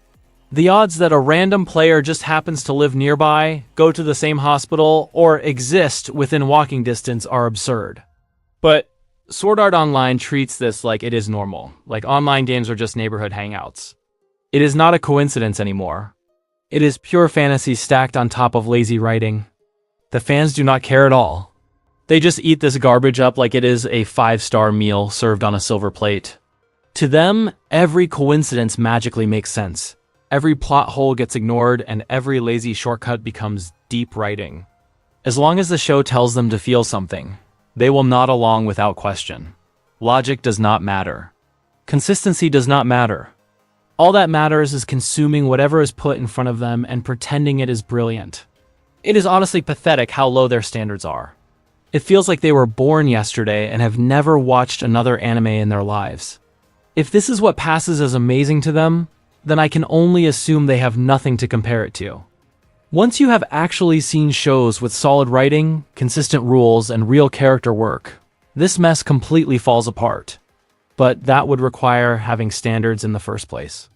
The odds that a random player just happens to live nearby, go to the same hospital, or exist within walking distance are absurd. But Sword Art Online treats this like it is normal, like online games are just neighborhood hangouts. It is not a coincidence anymore. It is pure fantasy stacked on top of lazy writing. The fans do not care at all. They just eat this garbage up like it is a 5-star meal served on a silver plate. To them, every coincidence magically makes sense. Every plot hole gets ignored and every lazy shortcut becomes deep writing. As long as the show tells them to feel something, they will nod along without question. Logic does not matter. Consistency does not matter. All that matters is consuming whatever is put in front of them and pretending it is brilliant. It is honestly pathetic how low their standards are. It feels like they were born yesterday and have never watched another anime in their lives. If this is what passes as amazing to them, then I can only assume they have nothing to compare it to. Once you have actually seen shows with solid writing, consistent rules, and real character work, this mess completely falls apart. But that would require having standards in the first place.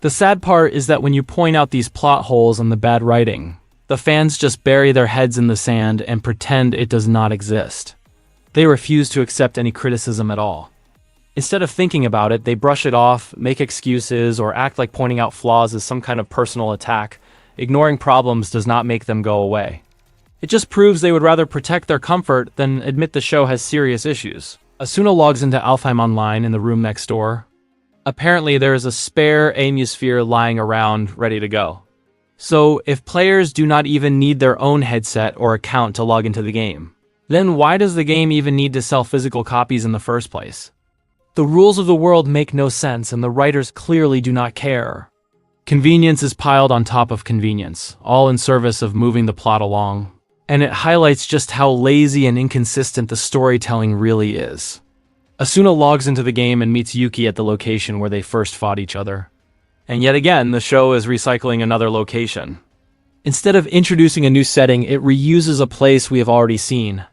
The sad part is that when you point out these plot holes and the bad writing, the fans just bury their heads in the sand and pretend it does not exist. They refuse to accept any criticism at all. Instead of thinking about it, they brush it off, make excuses, or act like pointing out flaws is some kind of personal attack. Ignoring problems does not make them go away. It just proves they would rather protect their comfort than admit the show has serious issues. Asuna logs into Alfheim Online in the room next door. Apparently, there is a spare Amusphere lying around, ready to go. So, if players do not even need their own headset or account to log into the game, then why does the game even need to sell physical copies in the first place? The rules of the world make no sense, and the writers clearly do not care. Convenience is piled on top of convenience, all in service of moving the plot along. And it highlights just how lazy and inconsistent the storytelling really is. Asuna logs into the game and meets Yuki at the location where they first fought each other. And yet again, the show is recycling another location. Instead of introducing a new setting, it reuses a place we have already seen.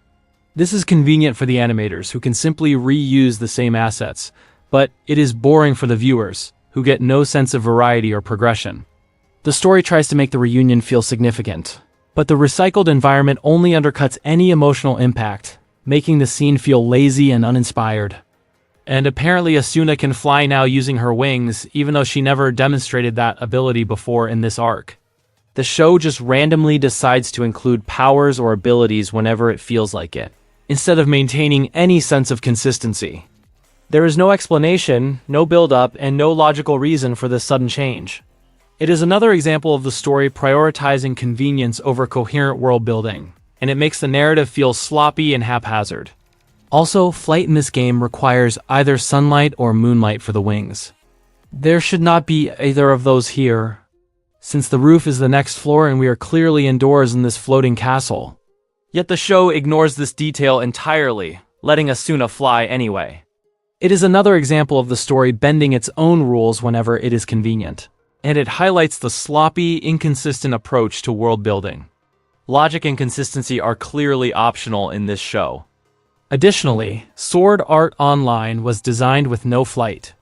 This is convenient for the animators, who can simply reuse the same assets, but it is boring for the viewers, who get no sense of variety or progression. The story tries to make the reunion feel significant, but the recycled environment only undercuts any emotional impact, making the scene feel lazy and uninspired. And apparently Asuna can fly now using her wings, even though she never demonstrated that ability before in this arc. The show just randomly decides to include powers or abilities whenever it feels like it, instead of maintaining any sense of consistency. There is no explanation, no build-up, and no logical reason for this sudden change. It is another example of the story prioritizing convenience over coherent world building, and it makes the narrative feel sloppy and haphazard. Also, flight in this game requires either sunlight or moonlight for the wings. There should not be either of those here, since the roof is the next floor and we are clearly indoors in this floating castle. Yet the show ignores this detail entirely, letting Asuna fly anyway. It is another example of the story bending its own rules whenever it is convenient, and it highlights the sloppy, inconsistent approach to world building. Logic and consistency are clearly optional in this show. Additionally, Sword Art Online was designed with no flight,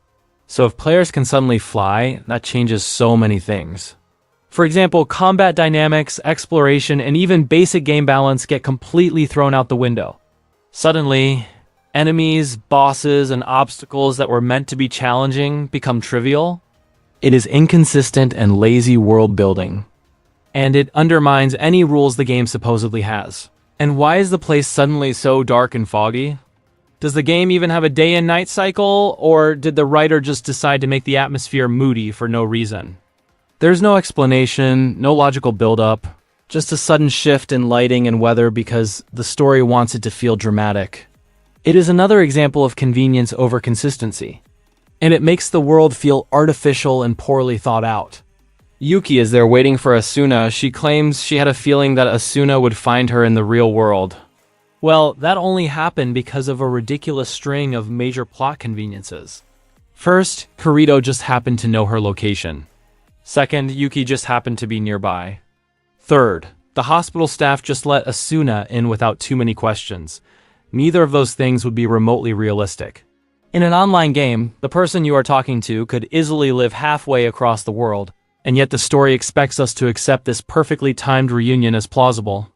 so if players can suddenly fly, that changes so many things. For example, combat dynamics, exploration, and even basic game balance get completely thrown out the window. Suddenly, enemies, bosses, and obstacles that were meant to be challenging become trivial. It is inconsistent and lazy world building, and it undermines any rules the game supposedly has. And why is the place suddenly so dark and foggy? Does the game even have a day and night cycle, or did the writer just decide to make the atmosphere moody for no reason? There's no explanation, no logical build-up, just a sudden shift in lighting and weather because the story wants it to feel dramatic. It is another example of convenience over consistency, and it makes the world feel artificial and poorly thought out. Yuki is there waiting for Asuna. She claims she had a feeling that Asuna would find her in the real world. Well, that only happened because of a ridiculous string of major plot conveniences. First, Kirito just happened to know her location. Second, Yuki just happened to be nearby. Third, the hospital staff just let Asuna in without too many questions. Neither of those things would be remotely realistic. In an online game, the person you are talking to could easily live halfway across the world, and yet the story expects us to accept this perfectly timed reunion as plausible.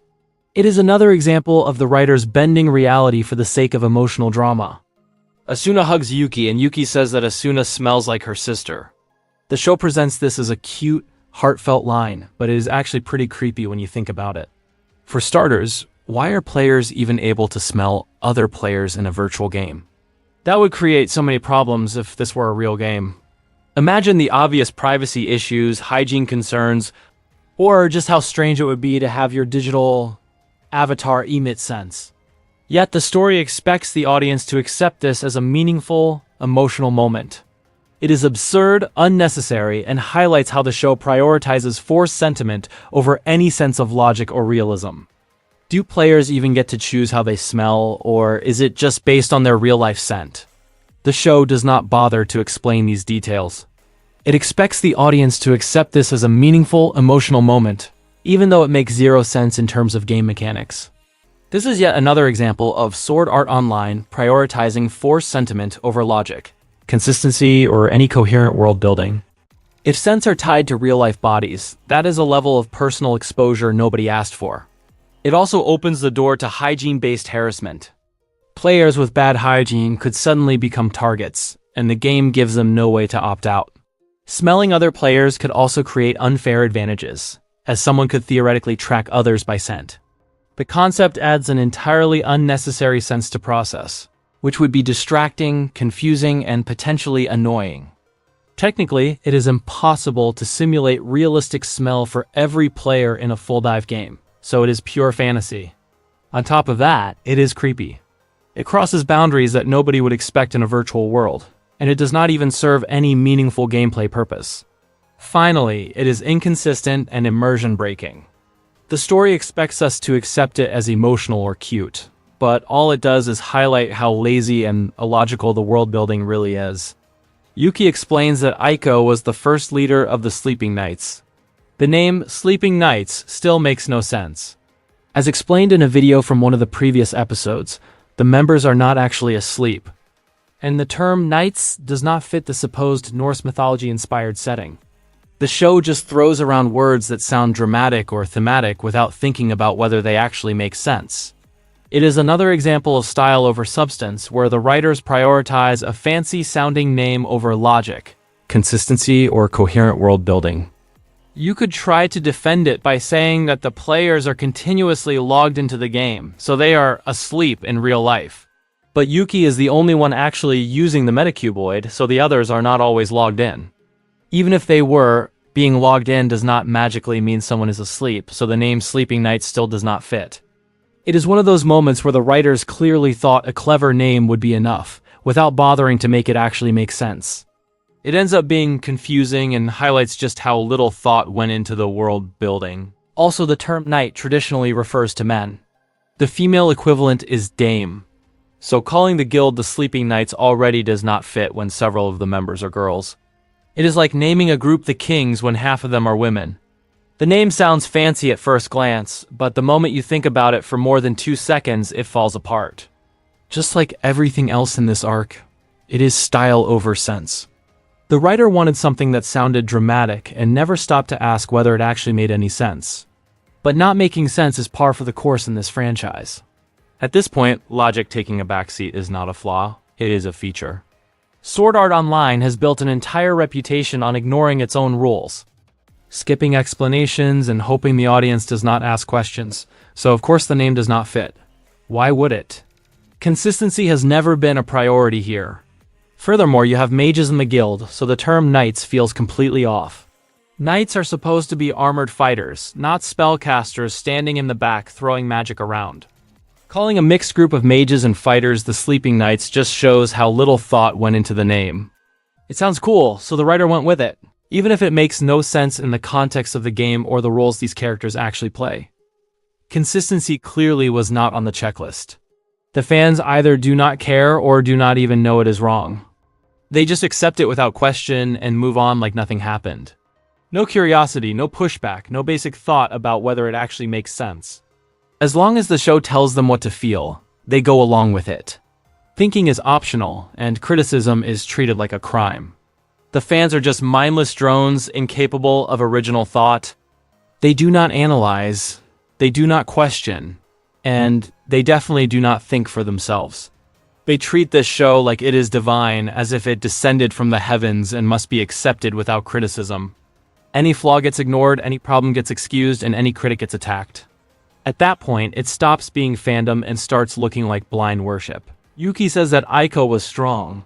It is another example of the writers bending reality for the sake of emotional drama. Asuna hugs Yuki, and Yuki says that Asuna smells like her sister. The show presents this as a cute, heartfelt line, but it is actually pretty creepy when you think about it. For starters, why are players even able to smell other players in a virtual game? That would create so many problems if this were a real game. Imagine the obvious privacy issues, hygiene concerns, or just how strange it would be to have your digital avatar emit scents. Yet the story expects the audience to accept this as a meaningful, emotional moment. It is absurd, unnecessary, and highlights how the show prioritizes forced sentiment over any sense of logic or realism. Do players even get to choose how they smell, or is it just based on their real-life scent? The show does not bother to explain these details. It expects the audience to accept this as a meaningful, emotional moment, even though it makes zero sense in terms of game mechanics. This is yet another example of Sword Art Online prioritizing forced sentiment over logic, consistency, or any coherent world building. If scents are tied to real-life bodies, that is a level of personal exposure nobody asked for. It also opens the door to hygiene-based harassment. Players with bad hygiene could suddenly become targets, and the game gives them no way to opt out. Smelling other players could also create unfair advantages, as someone could theoretically track others by scent. The concept adds an entirely unnecessary sense to process, which would be distracting, confusing, and potentially annoying. Technically, it is impossible to simulate realistic smell for every player in a full dive game, so it is pure fantasy. On top of that, it is creepy. It crosses boundaries that nobody would expect in a virtual world, and it does not even serve any meaningful gameplay purpose. Finally, it is inconsistent and immersion-breaking. The story expects us to accept it as emotional or cute, but all it does is highlight how lazy and illogical the world-building really is. Yuki explains that Aiko was the first leader of the Sleeping Knights. The name Sleeping Knights still makes no sense. As explained in a video from one of the previous episodes, the members are not actually asleep, and the term knights does not fit the supposed Norse mythology-inspired setting. The show just throws around words that sound dramatic or thematic without thinking about whether they actually make sense. It is another example of style over substance, where the writers prioritize a fancy-sounding name over logic, consistency, or coherent world building. You could try to defend it by saying that the players are continuously logged into the game, so they are asleep in real life. But Yuki is the only one actually using the metacuboid, so the others are not always logged in. Even if they were, being logged in does not magically mean someone is asleep, so the name Sleeping Knights still does not fit. It is one of those moments where the writers clearly thought a clever name would be enough, without bothering to make it actually make sense. It ends up being confusing and highlights just how little thought went into the world building. Also, the term knight traditionally refers to men. The female equivalent is dame, so calling the guild the Sleeping Knights already does not fit when several of the members are girls. It is like naming a group the Kings when half of them are women. The name sounds fancy at first glance, but the moment you think about it for more than 2 seconds, it falls apart. Just like everything else in this arc, it is style over sense. The writer wanted something that sounded dramatic and never stopped to ask whether it actually made any sense. But not making sense is par for the course in this franchise. At this point, logic taking a backseat is not a flaw, it is a feature. Sword Art Online has built an entire reputation on ignoring its own rules, skipping explanations and hoping the audience does not ask questions, so of course the name does not fit. Why would it? Consistency has never been a priority here. Furthermore, you have mages in the guild, so the term knights feels completely off. Knights are supposed to be armored fighters, not spellcasters standing in the back throwing magic around. Calling a mixed group of mages and fighters the Sleeping Knights just shows how little thought went into the name. It sounds cool, so the writer went with it, even if it makes no sense in the context of the game or the roles these characters actually play. Consistency clearly was not on the checklist. The fans either do not care or do not even know it is wrong. They just accept it without question and move on like nothing happened. No curiosity, no pushback, no basic thought about whether it actually makes sense. As long as the show tells them what to feel, they go along with it. Thinking is optional, and criticism is treated like a crime. The fans are just mindless drones incapable of original thought. They do not analyze, they do not question, and they definitely do not think for themselves. They treat this show like it is divine, as if it descended from the heavens and must be accepted without criticism. Any flaw gets ignored, any problem gets excused, and any critic gets attacked. At that point, it stops being fandom and starts looking like blind worship. Yuki says that Aiko was strong.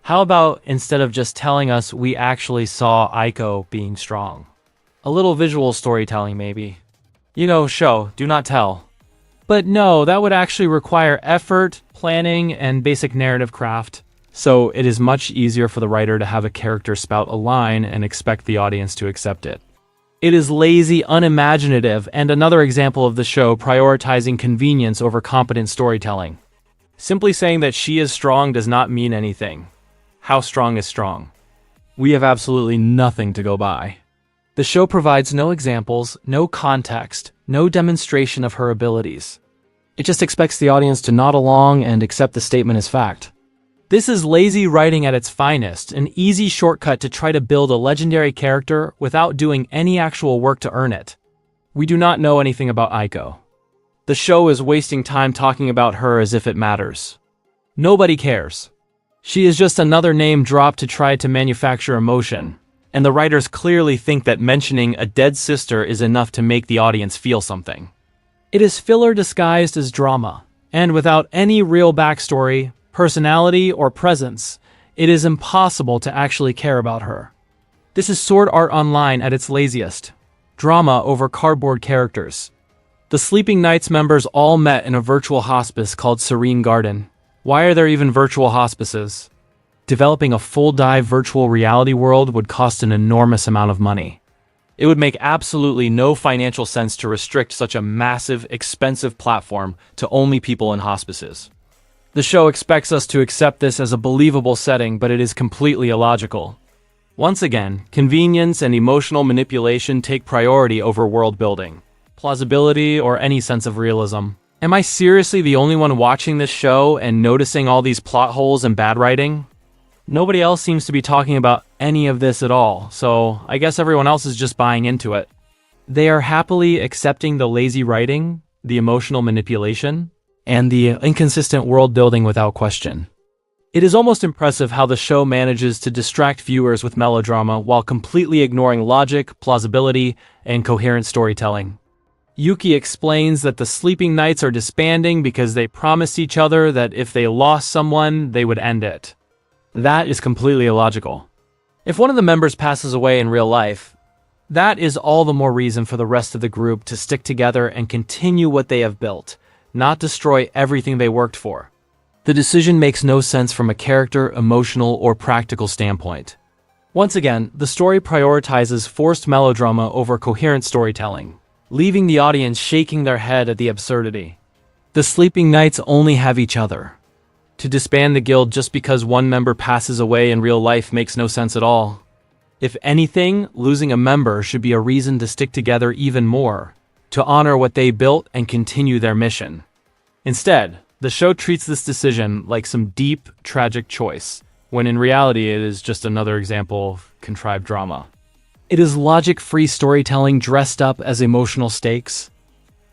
How about, instead of just telling us, we actually saw Aiko being strong? A little visual storytelling, maybe. Show, do not tell. But no, that would actually require effort, planning, and basic narrative craft. So it is much easier for the writer to have a character spout a line and expect the audience to accept it. It is lazy, unimaginative, and another example of the show prioritizing convenience over competent storytelling. Simply saying that she is strong does not mean anything. How strong is strong? We have absolutely nothing to go by. The show provides no examples, no context, no demonstration of her abilities. It just expects the audience to nod along and accept the statement as fact. This is lazy writing at its finest, an easy shortcut to try to build a legendary character without doing any actual work to earn it. We do not know anything about Aiko. The show is wasting time talking about her as if it matters. Nobody cares. She is just another name dropped to try to manufacture emotion, and the writers clearly think that mentioning a dead sister is enough to make the audience feel something. It is filler disguised as drama, and without any real backstory, personality, or presence, it is impossible to actually care about her. This is Sword Art Online at its laziest. Drama over cardboard characters. The Sleeping Knights members all met in a virtual hospice called Serene Garden. Why are there even virtual hospices? Developing a full-dive virtual reality world would cost an enormous amount of money. It would make absolutely no financial sense to restrict such a massive, expensive platform to only people in hospices. The show expects us to accept this as a believable setting, but it is completely illogical. Once again, convenience and emotional manipulation take priority over world building, plausibility, or any sense of realism. Am I seriously the only one watching this show and noticing all these plot holes and bad writing? Nobody else seems to be talking about any of this at all, so I guess everyone else is just buying into it. They are happily accepting the lazy writing, the emotional manipulation, and the inconsistent world building without question. It is almost impressive how the show manages to distract viewers with melodrama while completely ignoring logic, plausibility, and coherent storytelling. Yuki explains that the Sleeping Knights are disbanding because they promised each other that if they lost someone, they would end it. That is completely illogical. If one of the members passes away in real life, that is all the more reason for the rest of the group to stick together and continue what they have built, not destroy everything they worked for. The decision makes no sense from a character, emotional, or practical standpoint. Once again, the story prioritizes forced melodrama over coherent storytelling, leaving the audience shaking their head at the absurdity. The Sleeping Knights only have each other. To disband the guild just because one member passes away in real life makes no sense at all. If anything, losing a member should be a reason to stick together even more, to honor what they built and continue their mission. Instead, the show treats this decision like some deep, tragic choice, when in reality it is just another example of contrived drama. It is logic-free storytelling dressed up as emotional stakes,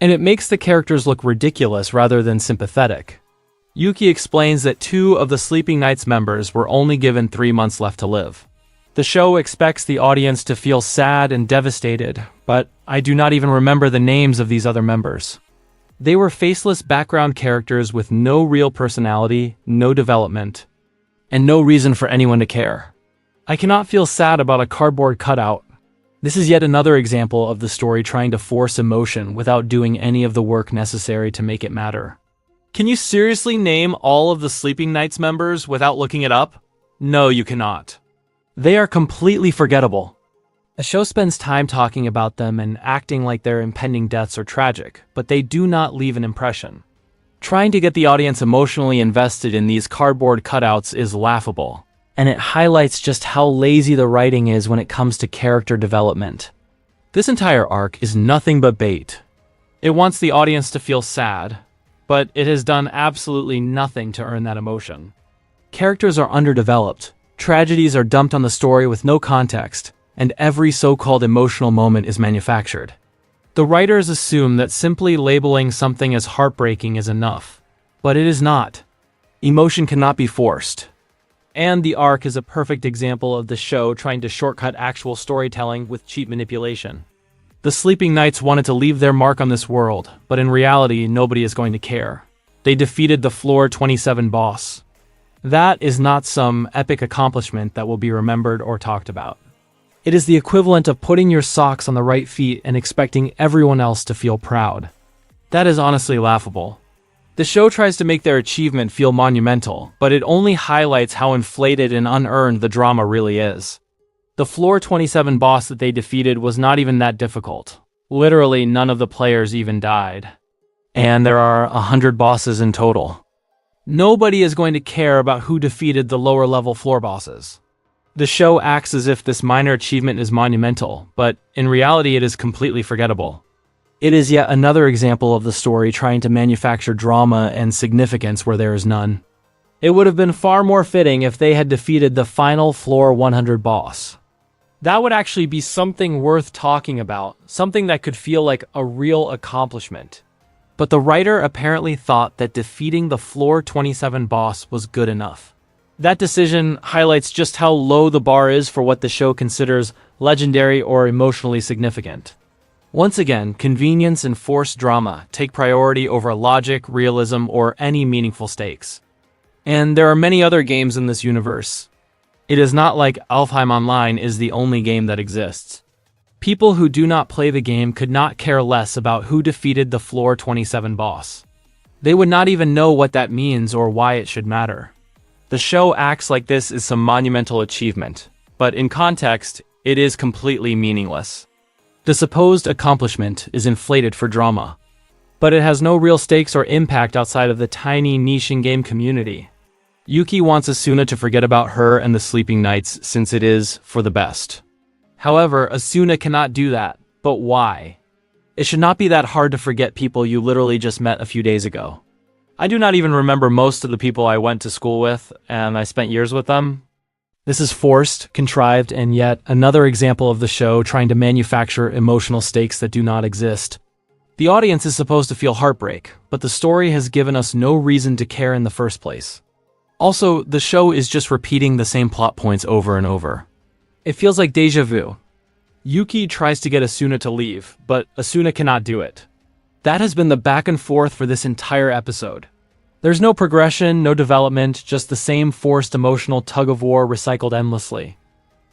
and it makes the characters look ridiculous rather than sympathetic. Yuki explains that 2 of the Sleeping Knights members were only given 3 months left to live. The show expects the audience to feel sad and devastated, but I do not even remember the names of these other members. They were faceless background characters with no real personality, no development, and no reason for anyone to care. I cannot feel sad about a cardboard cutout. This is yet another example of the story trying to force emotion without doing any of the work necessary to make it matter. Can you seriously name all of the Sleeping Knights members without looking it up? No, you cannot. They are completely forgettable. The show spends time talking about them and acting like their impending deaths are tragic, but they do not leave an impression. Trying to get the audience emotionally invested in these cardboard cutouts is laughable, and it highlights just how lazy the writing is when it comes to character development. This entire arc is nothing but bait. It wants the audience to feel sad, but it has done absolutely nothing to earn that emotion. Characters are underdeveloped, tragedies are dumped on the story with no context, and every so-called emotional moment is manufactured. The writers assume that simply labeling something as heartbreaking is enough, but it is not. Emotion cannot be forced. And the arc is a perfect example of the show trying to shortcut actual storytelling with cheap manipulation. The Sleeping Knights wanted to leave their mark on this world, but in reality, nobody is going to care. They defeated the Floor 27 boss. That is not some epic accomplishment that will be remembered or talked about. It is the equivalent of putting your socks on the right feet and expecting everyone else to feel proud. That is honestly laughable. The show tries to make their achievement feel monumental, but it only highlights how inflated and unearned the drama really is. The Floor 27 boss that they defeated was not even that difficult. Literally none of the players even died. And there are 100 bosses in total. Nobody is going to care about who defeated the lower level floor bosses. The show acts as if this minor achievement is monumental, but in reality it is completely forgettable. It is yet another example of the story trying to manufacture drama and significance where there is none. It would have been far more fitting if they had defeated the final Floor 100 boss. That would actually be something worth talking about, something that could feel like a real accomplishment. But the writer apparently thought that defeating the Floor 27 boss was good enough. That decision highlights just how low the bar is for what the show considers legendary or emotionally significant. Once again, convenience and forced drama take priority over logic, realism, or any meaningful stakes. And there are many other games in this universe. It is not like Alfheim Online is the only game that exists. People who do not play the game could not care less about who defeated the Floor 27 boss. They would not even know what that means or why it should matter. The show acts like this is some monumental achievement, but in context, it is completely meaningless. The supposed accomplishment is inflated for drama, but it has no real stakes or impact outside of the tiny niche in-game community. Yuki wants Asuna to forget about her and the Sleeping Knights since it is for the best. However, Asuna cannot do that, but why? It should not be that hard to forget people you literally just met a few days ago. I do not even remember most of the people I went to school with, and I spent years with them. This is forced, contrived, and yet another example of the show trying to manufacture emotional stakes that do not exist. The audience is supposed to feel heartbreak, but the story has given us no reason to care in the first place. Also, the show is just repeating the same plot points over and over. It feels like déjà vu. Yuki tries to get Asuna to leave, but Asuna cannot do it. That has been the back and forth for this entire episode. There's no progression, no development, just the same forced emotional tug-of-war recycled endlessly.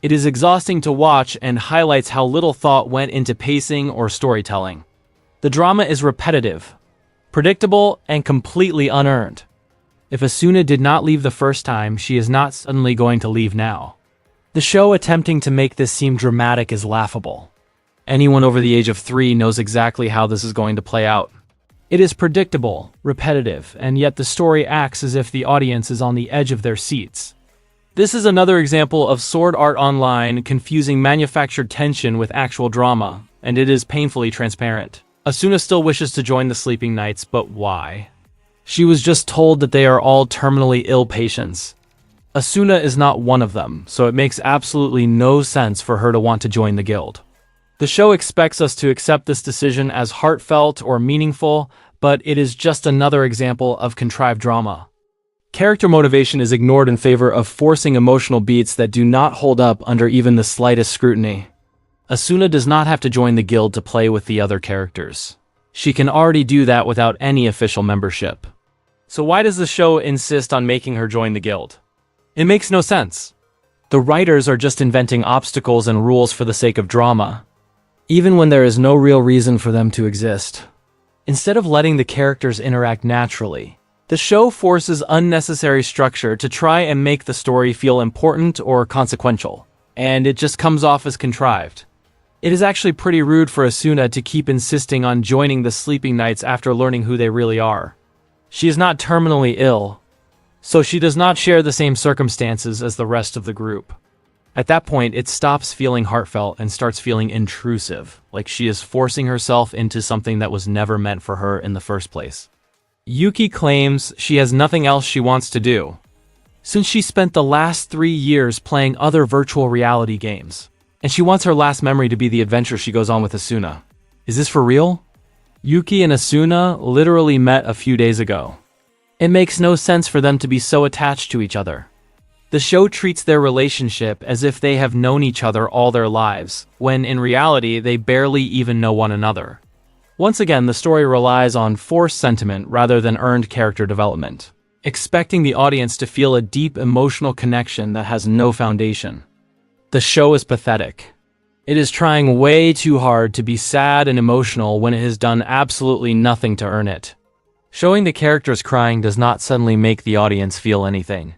It is exhausting to watch and highlights how little thought went into pacing or storytelling. The drama is repetitive, predictable, and completely unearned. If Asuna did not leave the first time, she is not suddenly going to leave now. The show attempting to make this seem dramatic is laughable. Anyone over the age of 3 knows exactly how this is going to play out. It is predictable, repetitive, and yet the story acts as if the audience is on the edge of their seats. This is another example of Sword Art Online confusing manufactured tension with actual drama, and it is painfully transparent. Asuna still wishes to join the Sleeping Knights, but why? She was just told that they are all terminally ill patients. Asuna is not one of them, so it makes absolutely no sense for her to want to join the guild. The show expects us to accept this decision as heartfelt or meaningful, but it is just another example of contrived drama. Character motivation is ignored in favor of forcing emotional beats that do not hold up under even the slightest scrutiny. Asuna does not have to join the guild to play with the other characters. She can already do that without any official membership. So why does the show insist on making her join the guild? It makes no sense. The writers are just inventing obstacles and rules for the sake of drama, even when there is no real reason for them to exist. Instead of letting the characters interact naturally, the show forces unnecessary structure to try and make the story feel important or consequential, and it just comes off as contrived. It is actually pretty rude for Asuna to keep insisting on joining the Sleeping Knights after learning who they really are. She is not terminally ill, so she does not share the same circumstances as the rest of the group. At that point, it stops feeling heartfelt and starts feeling intrusive, like she is forcing herself into something that was never meant for her in the first place. Yuki claims she has nothing else she wants to do, since she spent the last 3 years playing other virtual reality games, and she wants her last memory to be the adventure she goes on with Asuna. Is this for real? Yuki and Asuna literally met a few days ago. It makes no sense for them to be so attached to each other. The show treats their relationship as if they have known each other all their lives, when in reality they barely even know one another. Once again, the story relies on forced sentiment rather than earned character development, expecting the audience to feel a deep emotional connection that has no foundation. The show is pathetic. It is trying way too hard to be sad and emotional when it has done absolutely nothing to earn it. Showing the characters crying does not suddenly make the audience feel anything.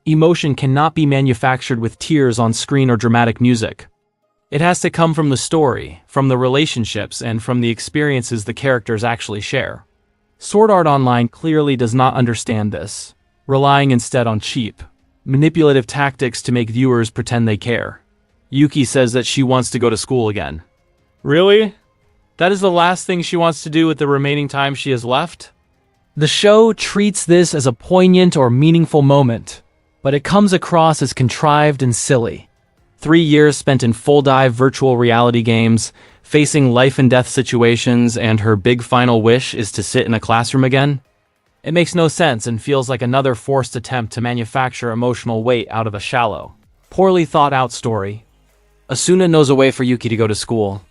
Emotion cannot be manufactured with tears on screen or dramatic music. It has to come from the story, from the relationships, and from the experiences the characters actually share. Sword Art Online clearly does not understand this, relying instead on cheap, manipulative tactics to make viewers pretend they care. Yuki says that she wants to go to school again. Really? That is the last thing she wants to do with the remaining time she has left? The show treats this as a poignant or meaningful moment, but it comes across as contrived and silly. 3 years spent in full-dive virtual reality games, facing life-and-death situations, and her big final wish is to sit in a classroom again? It makes no sense and feels like another forced attempt to manufacture emotional weight out of a shallow, poorly thought-out story. Asuna knows a way for Yuki to go to school.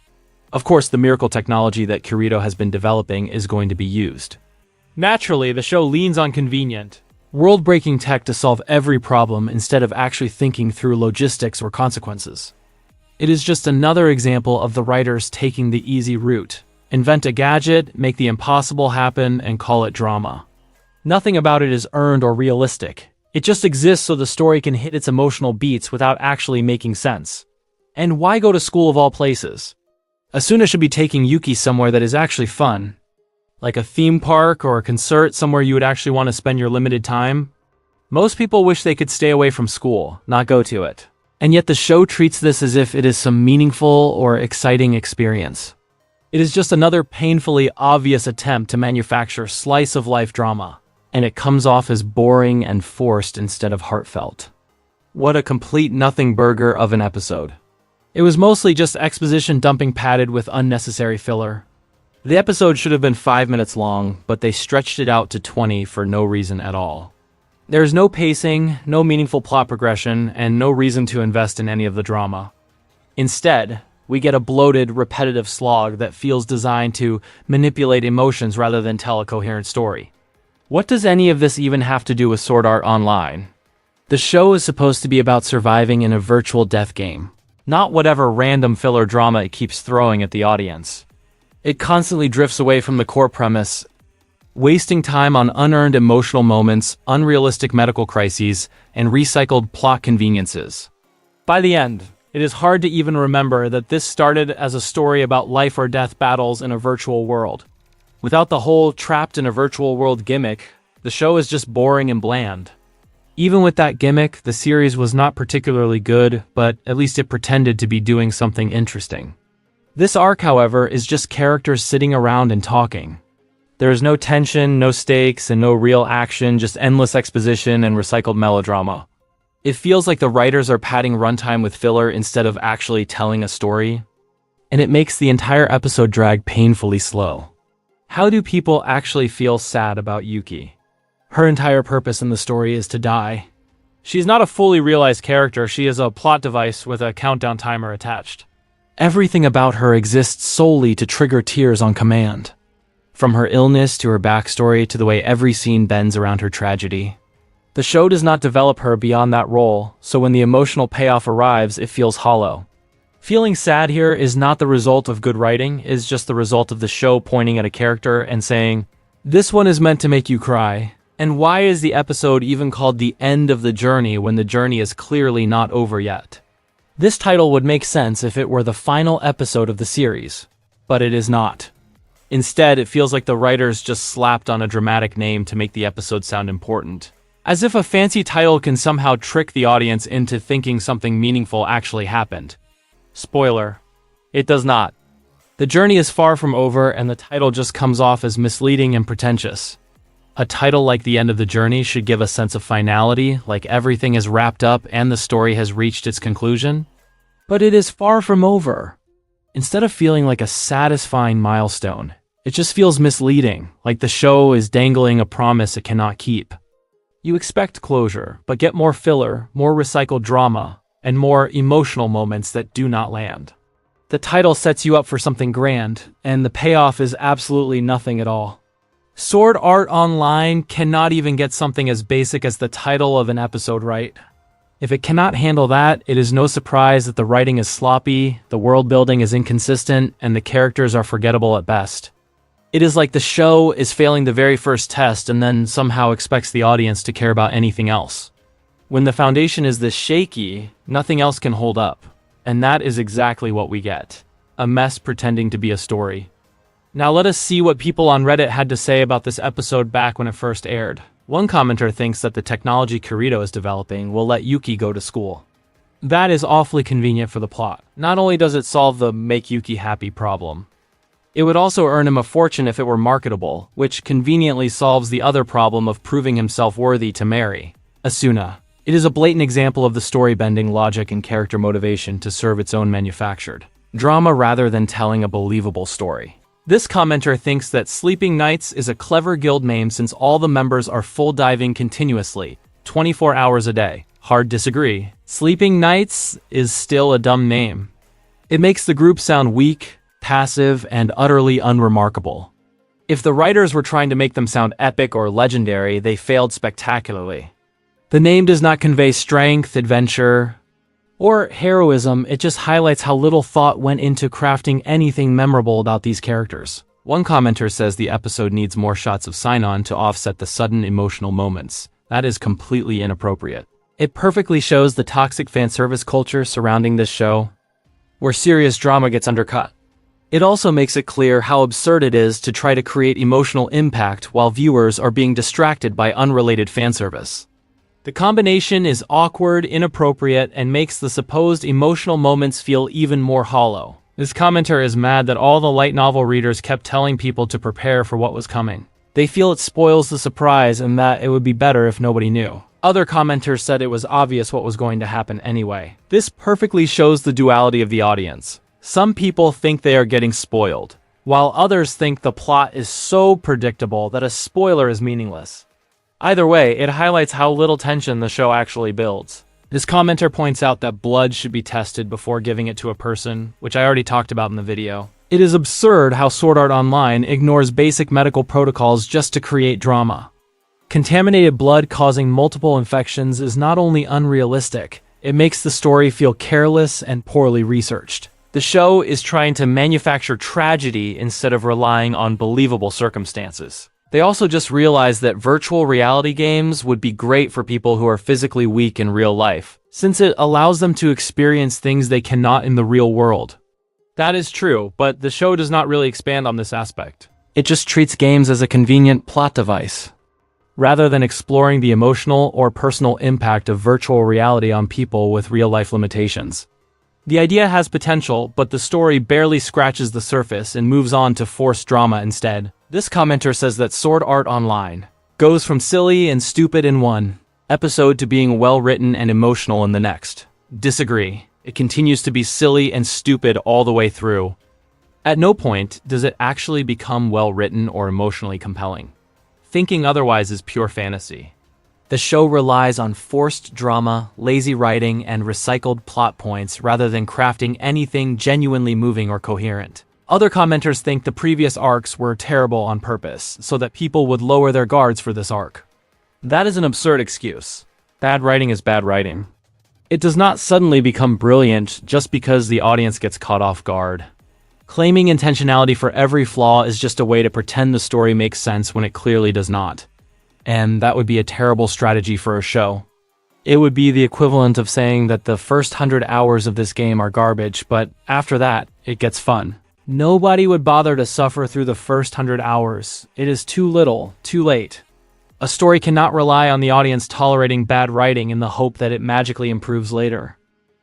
Of course, the miracle technology that Kirito has been developing is going to be used. Naturally, the show leans on convenient, world-breaking tech to solve every problem instead of actually thinking through logistics or consequences. It is just another example of the writers taking the easy route. Invent a gadget, make the impossible happen, and call it drama. Nothing about it is earned or realistic. It just exists so the story can hit its emotional beats without actually making sense. And why go to school of all places? Asuna should be taking Yuki somewhere that is actually fun. Like a theme park or a concert, somewhere you would actually want to spend your limited time. Most people wish they could stay away from school, not go to it. And yet the show treats this as if it is some meaningful or exciting experience. It is just another painfully obvious attempt to manufacture slice-of-life drama, and it comes off as boring and forced instead of heartfelt. What a complete nothing burger of an episode. It was mostly just exposition dumping padded with unnecessary filler. The episode should have been 5 minutes long, but they stretched it out to 20 for no reason at all. There is no pacing, no meaningful plot progression, and no reason to invest in any of the drama. Instead, we get a bloated, repetitive slog that feels designed to manipulate emotions rather than tell a coherent story. What does any of this even have to do with Sword Art Online? The show is supposed to be about surviving in a virtual death game, not whatever random filler drama it keeps throwing at the audience. It constantly drifts away from the core premise, wasting time on unearned emotional moments, unrealistic medical crises, and recycled plot conveniences. By the end, it is hard to even remember that this started as a story about life or death battles in a virtual world. Without the whole trapped in a virtual world gimmick, the show is just boring and bland. Even with that gimmick, the series was not particularly good, but at least it pretended to be doing something interesting. This arc, however, is just characters sitting around and talking. There is no tension, no stakes, and no real action, just endless exposition and recycled melodrama. It feels like the writers are padding runtime with filler instead of actually telling a story, and it makes the entire episode drag painfully slow. How do people actually feel sad about Yuki? Her entire purpose in the story is to die. She's not a fully realized character, she is a plot device with a countdown timer attached. Everything about her exists solely to trigger tears on command. From her illness to her backstory to the way every scene bends around her tragedy. The show does not develop her beyond that role, so when the emotional payoff arrives, it feels hollow. Feeling sad here is not the result of good writing, it is just the result of the show pointing at a character and saying, "This one is meant to make you cry." And why is the episode even called The End of the Journey when the journey is clearly not over yet? This title would make sense if it were the final episode of the series, but it is not. Instead, it feels like the writers just slapped on a dramatic name to make the episode sound important. As if a fancy title can somehow trick the audience into thinking something meaningful actually happened. Spoiler: it does not. The journey is far from over, and the title just comes off as misleading and pretentious. A title like The End of the Journey should give a sense of finality, like everything is wrapped up and the story has reached its conclusion. But it is far from over. Instead of feeling like a satisfying milestone, it just feels misleading, like the show is dangling a promise it cannot keep. You expect closure, but get more filler, more recycled drama, and more emotional moments that do not land. The title sets you up for something grand, and the payoff is absolutely nothing at all. Sword Art Online cannot even get something as basic as the title of an episode right. If it cannot handle that, it is no surprise that the writing is sloppy, the world building is inconsistent, and the characters are forgettable at best. It is like the show is failing the very first test and then somehow expects the audience to care about anything else. When the foundation is this shaky, nothing else can hold up. And that is exactly what we get. A mess pretending to be a story. Now let us see what people on Reddit had to say about this episode back when it first aired. One commenter thinks that the technology Kirito is developing will let Yuki go to school. That is awfully convenient for the plot. Not only does it solve the make Yuki happy problem, it would also earn him a fortune if it were marketable, which conveniently solves the other problem of proving himself worthy to marry Asuna. It is a blatant example of the story bending logic and character motivation to serve its own manufactured drama rather than telling a believable story. This commenter thinks that Sleeping Nights is a clever guild name since all the members are full diving continuously, 24 hours a day. Hard disagree. Sleeping Nights is still a dumb name. It makes the group sound weak, passive, and utterly unremarkable. If the writers were trying to make them sound epic or legendary, they failed spectacularly. The name does not convey strength, adventure, or heroism. It just highlights how little thought went into crafting anything memorable about these characters. One commenter says the episode needs more shots of Sign-On to offset the sudden emotional moments. That is completely inappropriate. It perfectly shows the toxic fanservice culture surrounding this show, where serious drama gets undercut. It also makes it clear how absurd it is to try to create emotional impact while viewers are being distracted by unrelated fanservice. The combination is awkward, inappropriate, and makes the supposed emotional moments feel even more hollow. This commenter is mad that all the light novel readers kept telling people to prepare for what was coming. They feel it spoils the surprise and that it would be better if nobody knew. Other commenters said it was obvious what was going to happen anyway. This perfectly shows the duality of the audience. Some people think they are getting spoiled, while others think the plot is so predictable that a spoiler is meaningless. Either way, it highlights how little tension the show actually builds. This commenter points out that blood should be tested before giving it to a person, which I already talked about in the video. It is absurd how Sword Art Online ignores basic medical protocols just to create drama. Contaminated blood causing multiple infections is not only unrealistic, it makes the story feel careless and poorly researched. The show is trying to manufacture tragedy instead of relying on believable circumstances. They also just realized that virtual reality games would be great for people who are physically weak in real life, since it allows them to experience things they cannot in the real world. That is true, but the show does not really expand on this aspect. It just treats games as a convenient plot device, rather than exploring the emotional or personal impact of virtual reality on people with real-life limitations. The idea has potential, but the story barely scratches the surface and moves on to forced drama instead. This commenter says that Sword Art Online goes from silly and stupid in one episode to being well-written and emotional in the next. Disagree. It continues to be silly and stupid all the way through. At no point does it actually become well-written or emotionally compelling. Thinking otherwise is pure fantasy. The show relies on forced drama, lazy writing, and recycled plot points rather than crafting anything genuinely moving or coherent. Other commenters think the previous arcs were terrible on purpose, so that people would lower their guards for this arc. That is an absurd excuse. Bad writing is bad writing. It does not suddenly become brilliant just because the audience gets caught off guard. Claiming intentionality for every flaw is just a way to pretend the story makes sense when it clearly does not. And that would be a terrible strategy for a show. It would be the equivalent of saying that the first 100 hours of this game are garbage, but after that, it gets fun. Nobody would bother to suffer through the first 100 hours. It is too little, too late. A story cannot rely on the audience tolerating bad writing in the hope that it magically improves later.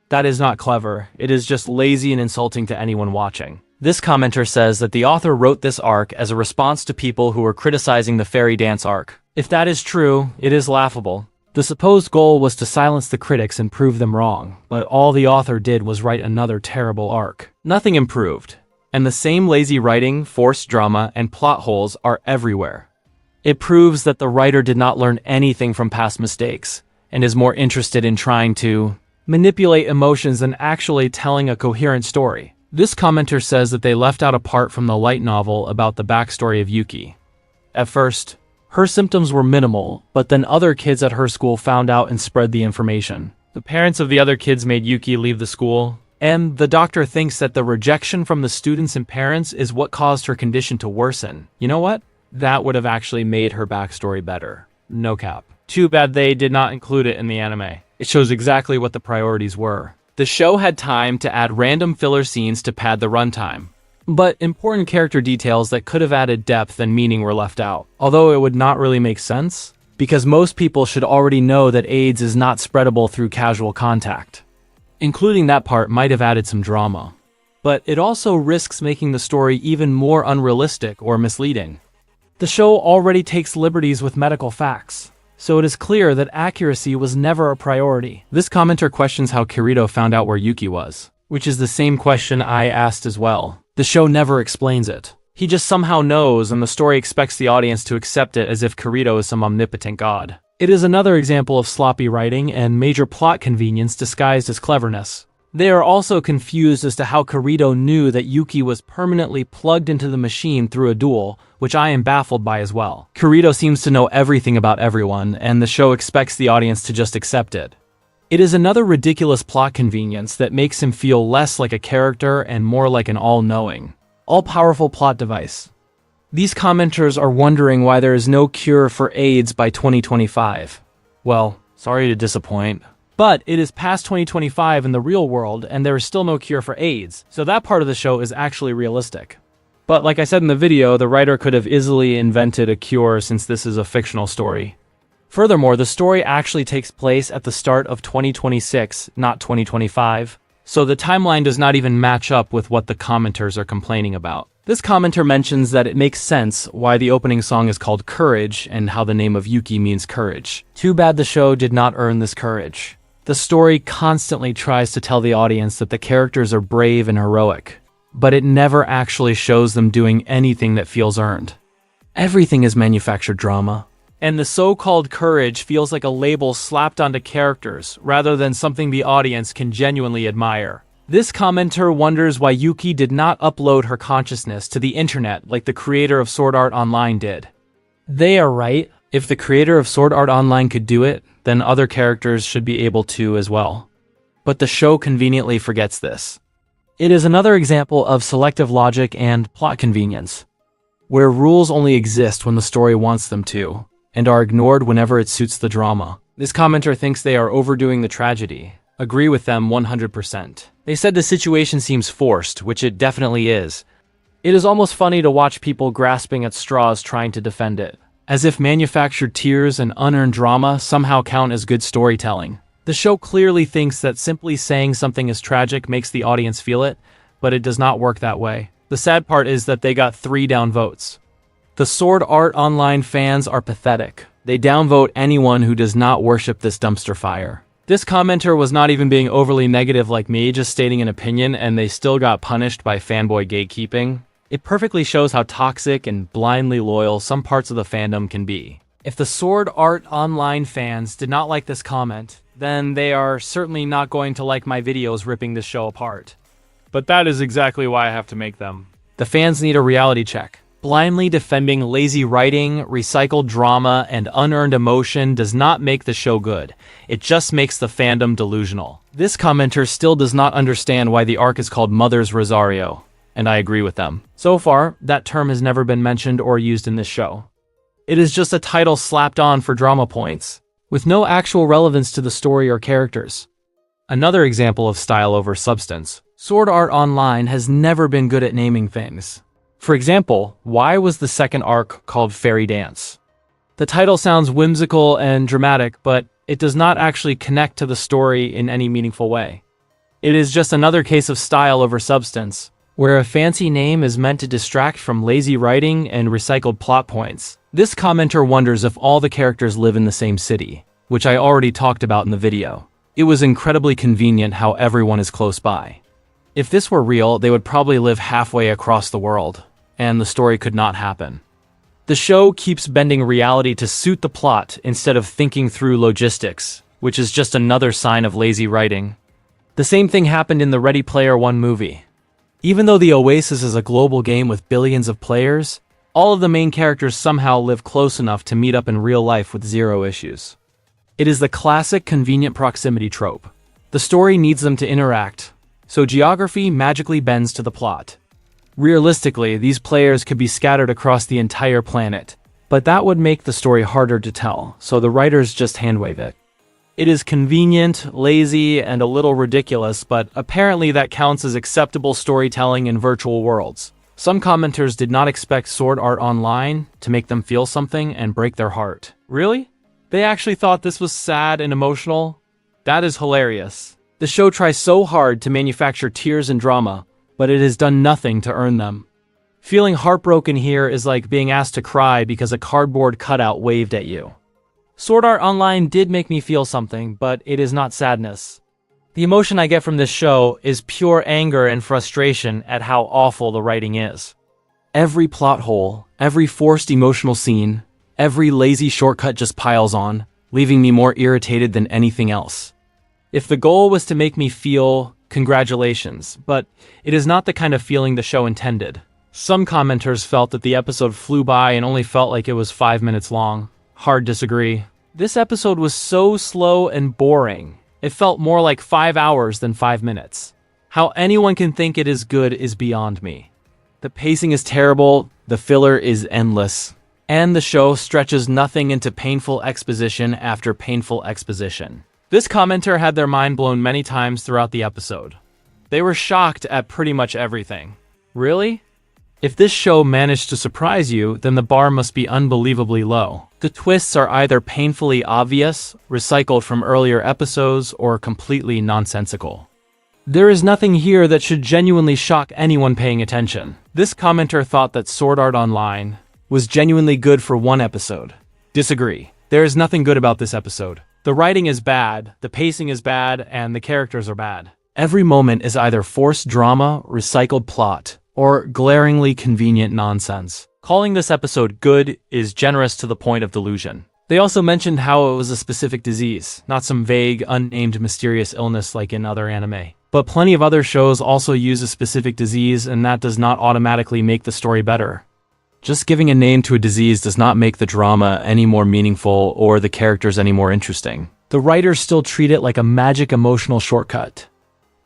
That is not clever. It is just lazy and insulting to anyone watching. This commenter says that the author wrote this arc as a response to people who were criticizing the fairy dance arc. If that is true, it is laughable. The supposed goal was to silence the critics and prove them wrong, but all the author did was write another terrible arc. Nothing improved, and the same lazy writing, forced drama, and plot holes are everywhere. It proves that the writer did not learn anything from past mistakes, and is more interested in trying to manipulate emotions than actually telling a coherent story. This commenter says that they left out a part from the light novel about the backstory of Yuki. At first, her symptoms were minimal, but then other kids at her school found out and spread the information. The parents of the other kids made Yuki leave the school, and the doctor thinks that the rejection from the students and parents is what caused her condition to worsen. You know what? That would have actually made her backstory better. No cap. Too bad they did not include it in the anime. It shows exactly what the priorities were. The show had time to add random filler scenes to pad the runtime, but important character details that could have added depth and meaning were left out. Although it would not really make sense, because most people should already know that AIDS is not spreadable through casual contact. Including that part might have added some drama. But it also risks making the story even more unrealistic or misleading. The show already takes liberties with medical facts, so it is clear that accuracy was never a priority. This commenter questions how Kirito found out where Yuki was. Which is the same question I asked as well. The show never explains it. He just somehow knows, and the story expects the audience to accept it as if Kirito is some omnipotent god. It is another example of sloppy writing and major plot convenience disguised as cleverness. They are also confused as to how Kirito knew that Yuki was permanently plugged into the machine through a duel, which I am baffled by as well. Kirito seems to know everything about everyone, and the show expects the audience to just accept it. It is another ridiculous plot convenience that makes him feel less like a character and more like an all-knowing, all-powerful plot device. These commenters are wondering why there is no cure for AIDS by 2025. Well, sorry to disappoint. But it is past 2025 in the real world, and there is still no cure for AIDS, so that part of the show is actually realistic. But like I said in the video, the writer could have easily invented a cure since this is a fictional story. Furthermore, the story actually takes place at the start of 2026, not 2025, so the timeline does not even match up with what the commenters are complaining about. This commenter mentions that it makes sense why the opening song is called Courage and how the name of Yuki means courage. Too bad the show did not earn this courage. The story constantly tries to tell the audience that the characters are brave and heroic, but it never actually shows them doing anything that feels earned. Everything is manufactured drama, and the so-called courage feels like a label slapped onto characters rather than something the audience can genuinely admire. This commenter wonders why Yuki did not upload her consciousness to the internet like the creator of Sword Art Online did. They are right. If the creator of Sword Art Online could do it, then other characters should be able to as well. But the show conveniently forgets this. It is another example of selective logic and plot convenience, where rules only exist when the story wants them to, and are ignored whenever it suits the drama. This commenter thinks they are overdoing the tragedy. Agree with them 100%. They said the situation seems forced, which it definitely is. It is almost funny to watch people grasping at straws trying to defend it, as if manufactured tears and unearned drama somehow count as good storytelling. The show clearly thinks that simply saying something is tragic makes the audience feel it, but it does not work that way. The sad part is that they got 3 down votes. The Sword Art Online fans are pathetic. They downvote anyone who does not worship this dumpster fire. This commenter was not even being overly negative like me, just stating an opinion, and they still got punished by fanboy gatekeeping. It perfectly shows how toxic and blindly loyal some parts of the fandom can be. If the Sword Art Online fans did not like this comment, then they are certainly not going to like my videos ripping this show apart. But that is exactly why I have to make them. The fans need a reality check. Blindly defending lazy writing, recycled drama, and unearned emotion does not make the show good. It just makes the fandom delusional. This commenter still does not understand why the arc is called Mother's Rosario, and I agree with them. So far, that term has never been mentioned or used in this show. It is just a title slapped on for drama points, with no actual relevance to the story or characters. Another example of style over substance. Sword Art Online has never been good at naming things. For example, why was the second arc called Fairy Dance? The title sounds whimsical and dramatic, but it does not actually connect to the story in any meaningful way. It is just another case of style over substance, where a fancy name is meant to distract from lazy writing and recycled plot points. This commenter wonders if all the characters live in the same city, which I already talked about in the video. It was incredibly convenient how everyone is close by. If this were real, they would probably live halfway across the world, and the story could not happen. The show keeps bending reality to suit the plot instead of thinking through logistics, which is just another sign of lazy writing. The same thing happened in the Ready Player One movie. Even though the Oasis is a global game with billions of players, all of the main characters somehow live close enough to meet up in real life with zero issues. It is the classic convenient proximity trope. The story needs them to interact, so geography magically bends to the plot. Realistically, these players could be scattered across the entire planet, but that would make the story harder to tell, so the writers just handwave it. It is convenient, lazy, and a little ridiculous, but apparently that counts as acceptable storytelling in virtual worlds. Some commenters did not expect Sword Art Online to make them feel something and break their heart. Really? They actually thought this was sad and emotional? That is hilarious. The show tries so hard to manufacture tears and drama, but it has done nothing to earn them. Feeling heartbroken here is like being asked to cry because a cardboard cutout waved at you. Sword Art Online did make me feel something, but it is not sadness. The emotion I get from this show is pure anger and frustration at how awful the writing is. Every plot hole, every forced emotional scene, every lazy shortcut just piles on, leaving me more irritated than anything else. If the goal was to make me feel, congratulations, but it is not the kind of feeling the show intended. Some commenters felt that the episode flew by and only felt like it was 5 minutes long. Hard disagree. This episode was so slow and boring. It felt more like 5 hours than 5 minutes. How anyone can think it is good is beyond me. The pacing is terrible, the filler is endless, and the show stretches nothing into painful exposition after painful exposition. This commenter had their mind blown many times throughout the episode. They were shocked at pretty much everything. Really? If this show managed to surprise you, then the bar must be unbelievably low. The twists are either painfully obvious, recycled from earlier episodes, or completely nonsensical. There is nothing here that should genuinely shock anyone paying attention. This commenter thought that Sword Art Online was genuinely good for one episode. Disagree. There is nothing good about this episode. The writing is bad, the pacing is bad, and the characters are bad. Every moment is either forced drama, recycled plot, or glaringly convenient nonsense. Calling this episode good is generous to the point of delusion. They also mentioned how it was a specific disease, not some vague, unnamed mysterious illness like in other anime. But plenty of other shows also use a specific disease, and that does not automatically make the story better. Just giving a name to a disease does not make the drama any more meaningful or the characters any more interesting. The writers still treat it like a magic emotional shortcut,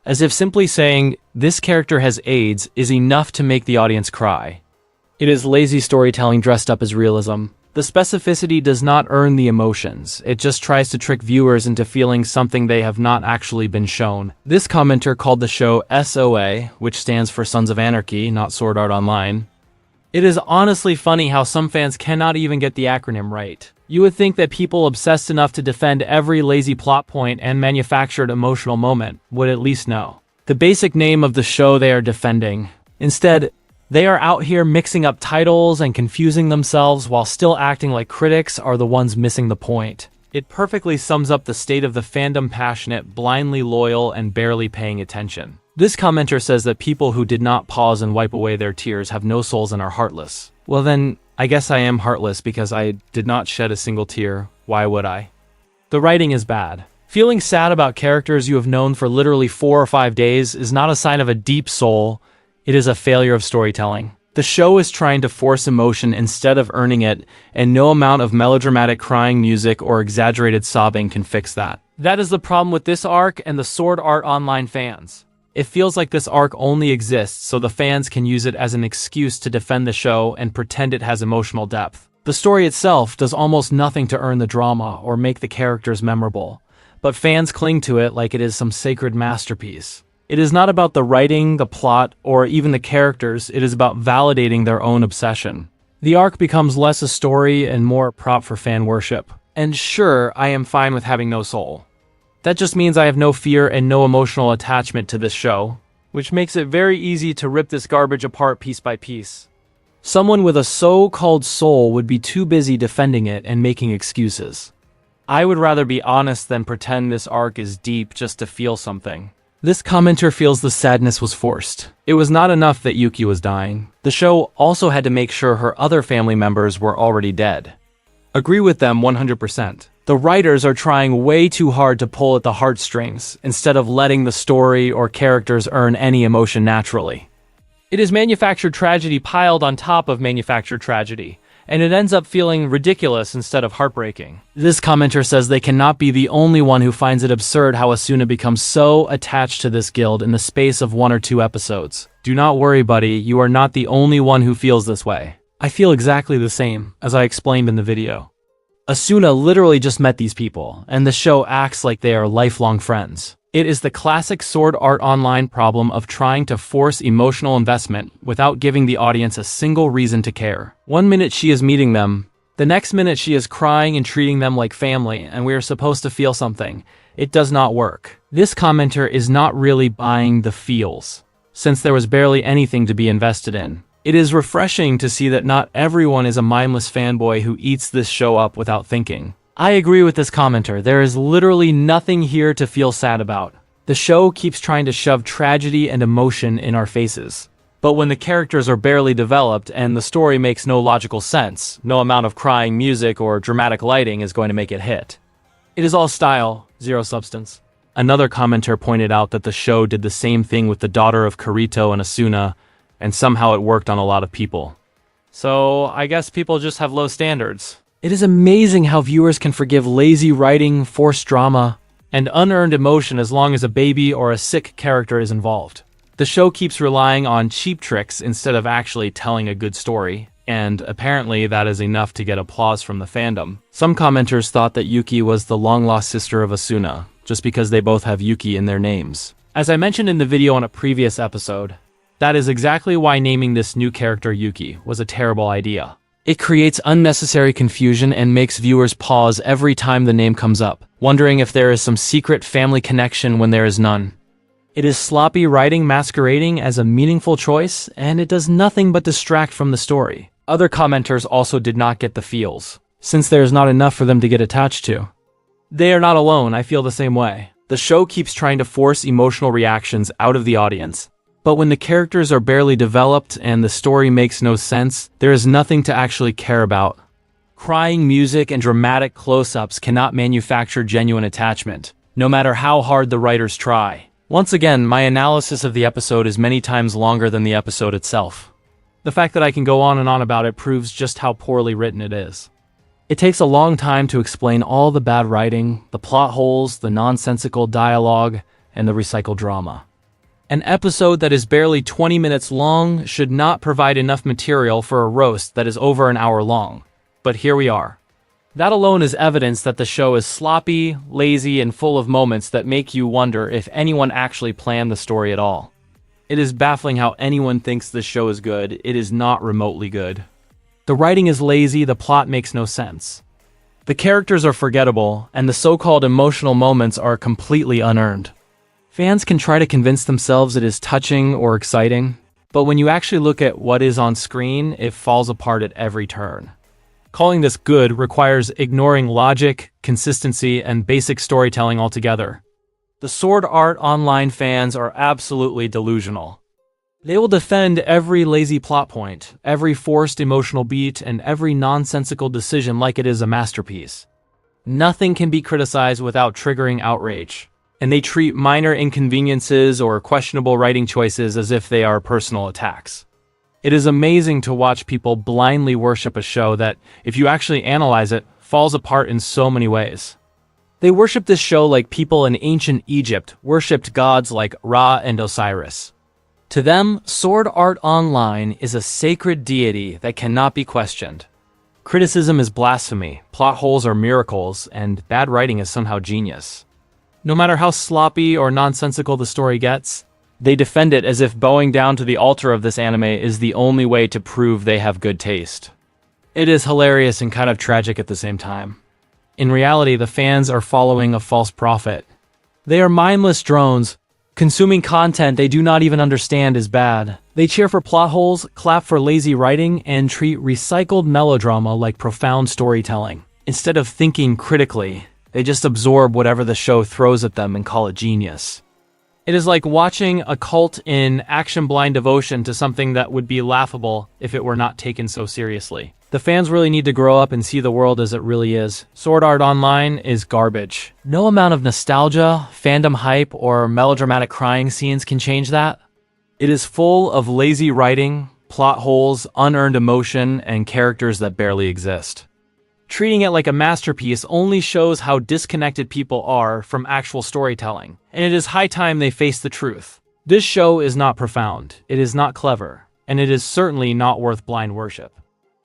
as if simply saying, "This character has AIDS," is enough to make the audience cry. It is lazy storytelling dressed up as realism. The specificity does not earn the emotions, it just tries to trick viewers into feeling something they have not actually been shown. This commenter called the show SOA, which stands for Sons of Anarchy, not Sword Art Online. It is honestly funny how some fans cannot even get the acronym right. You would think that people obsessed enough to defend every lazy plot point and manufactured emotional moment would at least know the basic name of the show they are defending. Instead, they are out here mixing up titles and confusing themselves while still acting like critics are the ones missing the point. It perfectly sums up the state of the fandom: passionate, blindly loyal, and barely paying attention. This commenter says that people who did not pause and wipe away their tears have no souls and are heartless. Well then, I guess I am heartless because I did not shed a single tear. Why would I? The writing is bad. Feeling sad about characters you have known for literally 4 or 5 days is not a sign of a deep soul. It is a failure of storytelling. The show is trying to force emotion instead of earning it, and no amount of melodramatic crying music or exaggerated sobbing can fix that. That is the problem with this arc and the Sword Art Online fans. It feels like this arc only exists so the fans can use it as an excuse to defend the show and pretend it has emotional depth. The story itself does almost nothing to earn the drama or make the characters memorable, but fans cling to it like it is some sacred masterpiece. It is not about the writing, the plot, or even the characters, it is about validating their own obsession. The arc becomes less a story and more a prop for fan worship. And sure, I am fine with having no soul. That just means I have no fear and no emotional attachment to this show, which makes it very easy to rip this garbage apart piece by piece. Someone with a so-called soul would be too busy defending it and making excuses. I would rather be honest than pretend this arc is deep just to feel something. This commenter feels the sadness was forced. It was not enough that Yuki was dying. The show also had to make sure her other family members were already dead. Agree with them 100%. The writers are trying way too hard to pull at the heartstrings, instead of letting the story or characters earn any emotion naturally. It is manufactured tragedy piled on top of manufactured tragedy, and it ends up feeling ridiculous instead of heartbreaking. This commenter says they cannot be the only one who finds it absurd how Asuna becomes so attached to this guild in the space of 1 or 2 episodes. Do not worry, buddy, you are not the only one who feels this way. I feel exactly the same, as I explained in the video. Asuna literally just met these people, and the show acts like they are lifelong friends. It is the classic Sword Art Online problem of trying to force emotional investment without giving the audience a single reason to care. 1 minute she is meeting them, the next minute she is crying and treating them like family, and we are supposed to feel something. It does not work. This commenter is not really buying the feels, since there was barely anything to be invested in. It is refreshing to see that not everyone is a mindless fanboy who eats this show up without thinking. I agree with this commenter, there is literally nothing here to feel sad about. The show keeps trying to shove tragedy and emotion in our faces. But when the characters are barely developed and the story makes no logical sense, no amount of crying music or dramatic lighting is going to make it hit. It is all style, zero substance. Another commenter pointed out that the show did the same thing with the daughter of Kirito and Asuna, and somehow it worked on a lot of people. So, I guess people just have low standards. It is amazing how viewers can forgive lazy writing, forced drama, and unearned emotion as long as a baby or a sick character is involved. The show keeps relying on cheap tricks instead of actually telling a good story, and apparently that is enough to get applause from the fandom. Some commenters thought that Yuki was the long-lost sister of Asuna, just because they both have Yuki in their names. As I mentioned in the video on a previous episode, that is exactly why naming this new character Yuki was a terrible idea. It creates unnecessary confusion and makes viewers pause every time the name comes up, wondering if there is some secret family connection when there is none. It is sloppy writing masquerading as a meaningful choice, and it does nothing but distract from the story. Other commenters also did not get the feels, since there is not enough for them to get attached to. They are not alone, I feel the same way. The show keeps trying to force emotional reactions out of the audience. But when the characters are barely developed and the story makes no sense, there is nothing to actually care about. Crying music and dramatic close-ups cannot manufacture genuine attachment, no matter how hard the writers try. Once again, my analysis of the episode is many times longer than the episode itself. The fact that I can go on and on about it proves just how poorly written it is. It takes a long time to explain all the bad writing, the plot holes, the nonsensical dialogue, and the recycled drama. An episode that is barely 20 minutes long should not provide enough material for a roast that is over an hour long. But here we are. That alone is evidence that the show is sloppy, lazy, and full of moments that make you wonder if anyone actually planned the story at all. It is baffling how anyone thinks this show is good. It is not remotely good. The writing is lazy, the plot makes no sense. The characters are forgettable, and the so-called emotional moments are completely unearned. Fans can try to convince themselves it is touching or exciting, but when you actually look at what is on screen, it falls apart at every turn. Calling this good requires ignoring logic, consistency, and basic storytelling altogether. The Sword Art Online fans are absolutely delusional. They will defend every lazy plot point, every forced emotional beat, and every nonsensical decision like it is a masterpiece. Nothing can be criticized without triggering outrage, and they treat minor inconveniences or questionable writing choices as if they are personal attacks. It is amazing to watch people blindly worship a show that, if you actually analyze it, falls apart in so many ways. They worship this show like people in ancient Egypt worshipped gods like Ra and Osiris. To them, Sword Art Online is a sacred deity that cannot be questioned. Criticism is blasphemy, plot holes are miracles, and bad writing is somehow genius. No matter how sloppy or nonsensical the story gets, they defend it as if bowing down to the altar of this anime is the only way to prove they have good taste. It is hilarious and kind of tragic at the same time. In reality, the fans are following a false prophet. They are mindless drones, consuming content they do not even understand is bad. They cheer for plot holes, clap for lazy writing, and treat recycled melodrama like profound storytelling. Instead of thinking critically, they just absorb whatever the show throws at them and call it genius. It is like watching a cult in action-blind devotion to something that would be laughable if it were not taken so seriously. The fans really need to grow up and see the world as it really is. Sword Art Online is garbage. No amount of nostalgia, fandom hype, or melodramatic crying scenes can change that. It is full of lazy writing, plot holes, unearned emotion, and characters that barely exist. Treating it like a masterpiece only shows how disconnected people are from actual storytelling, and it is high time they face the truth. This show is not profound, it is not clever, and it is certainly not worth blind worship.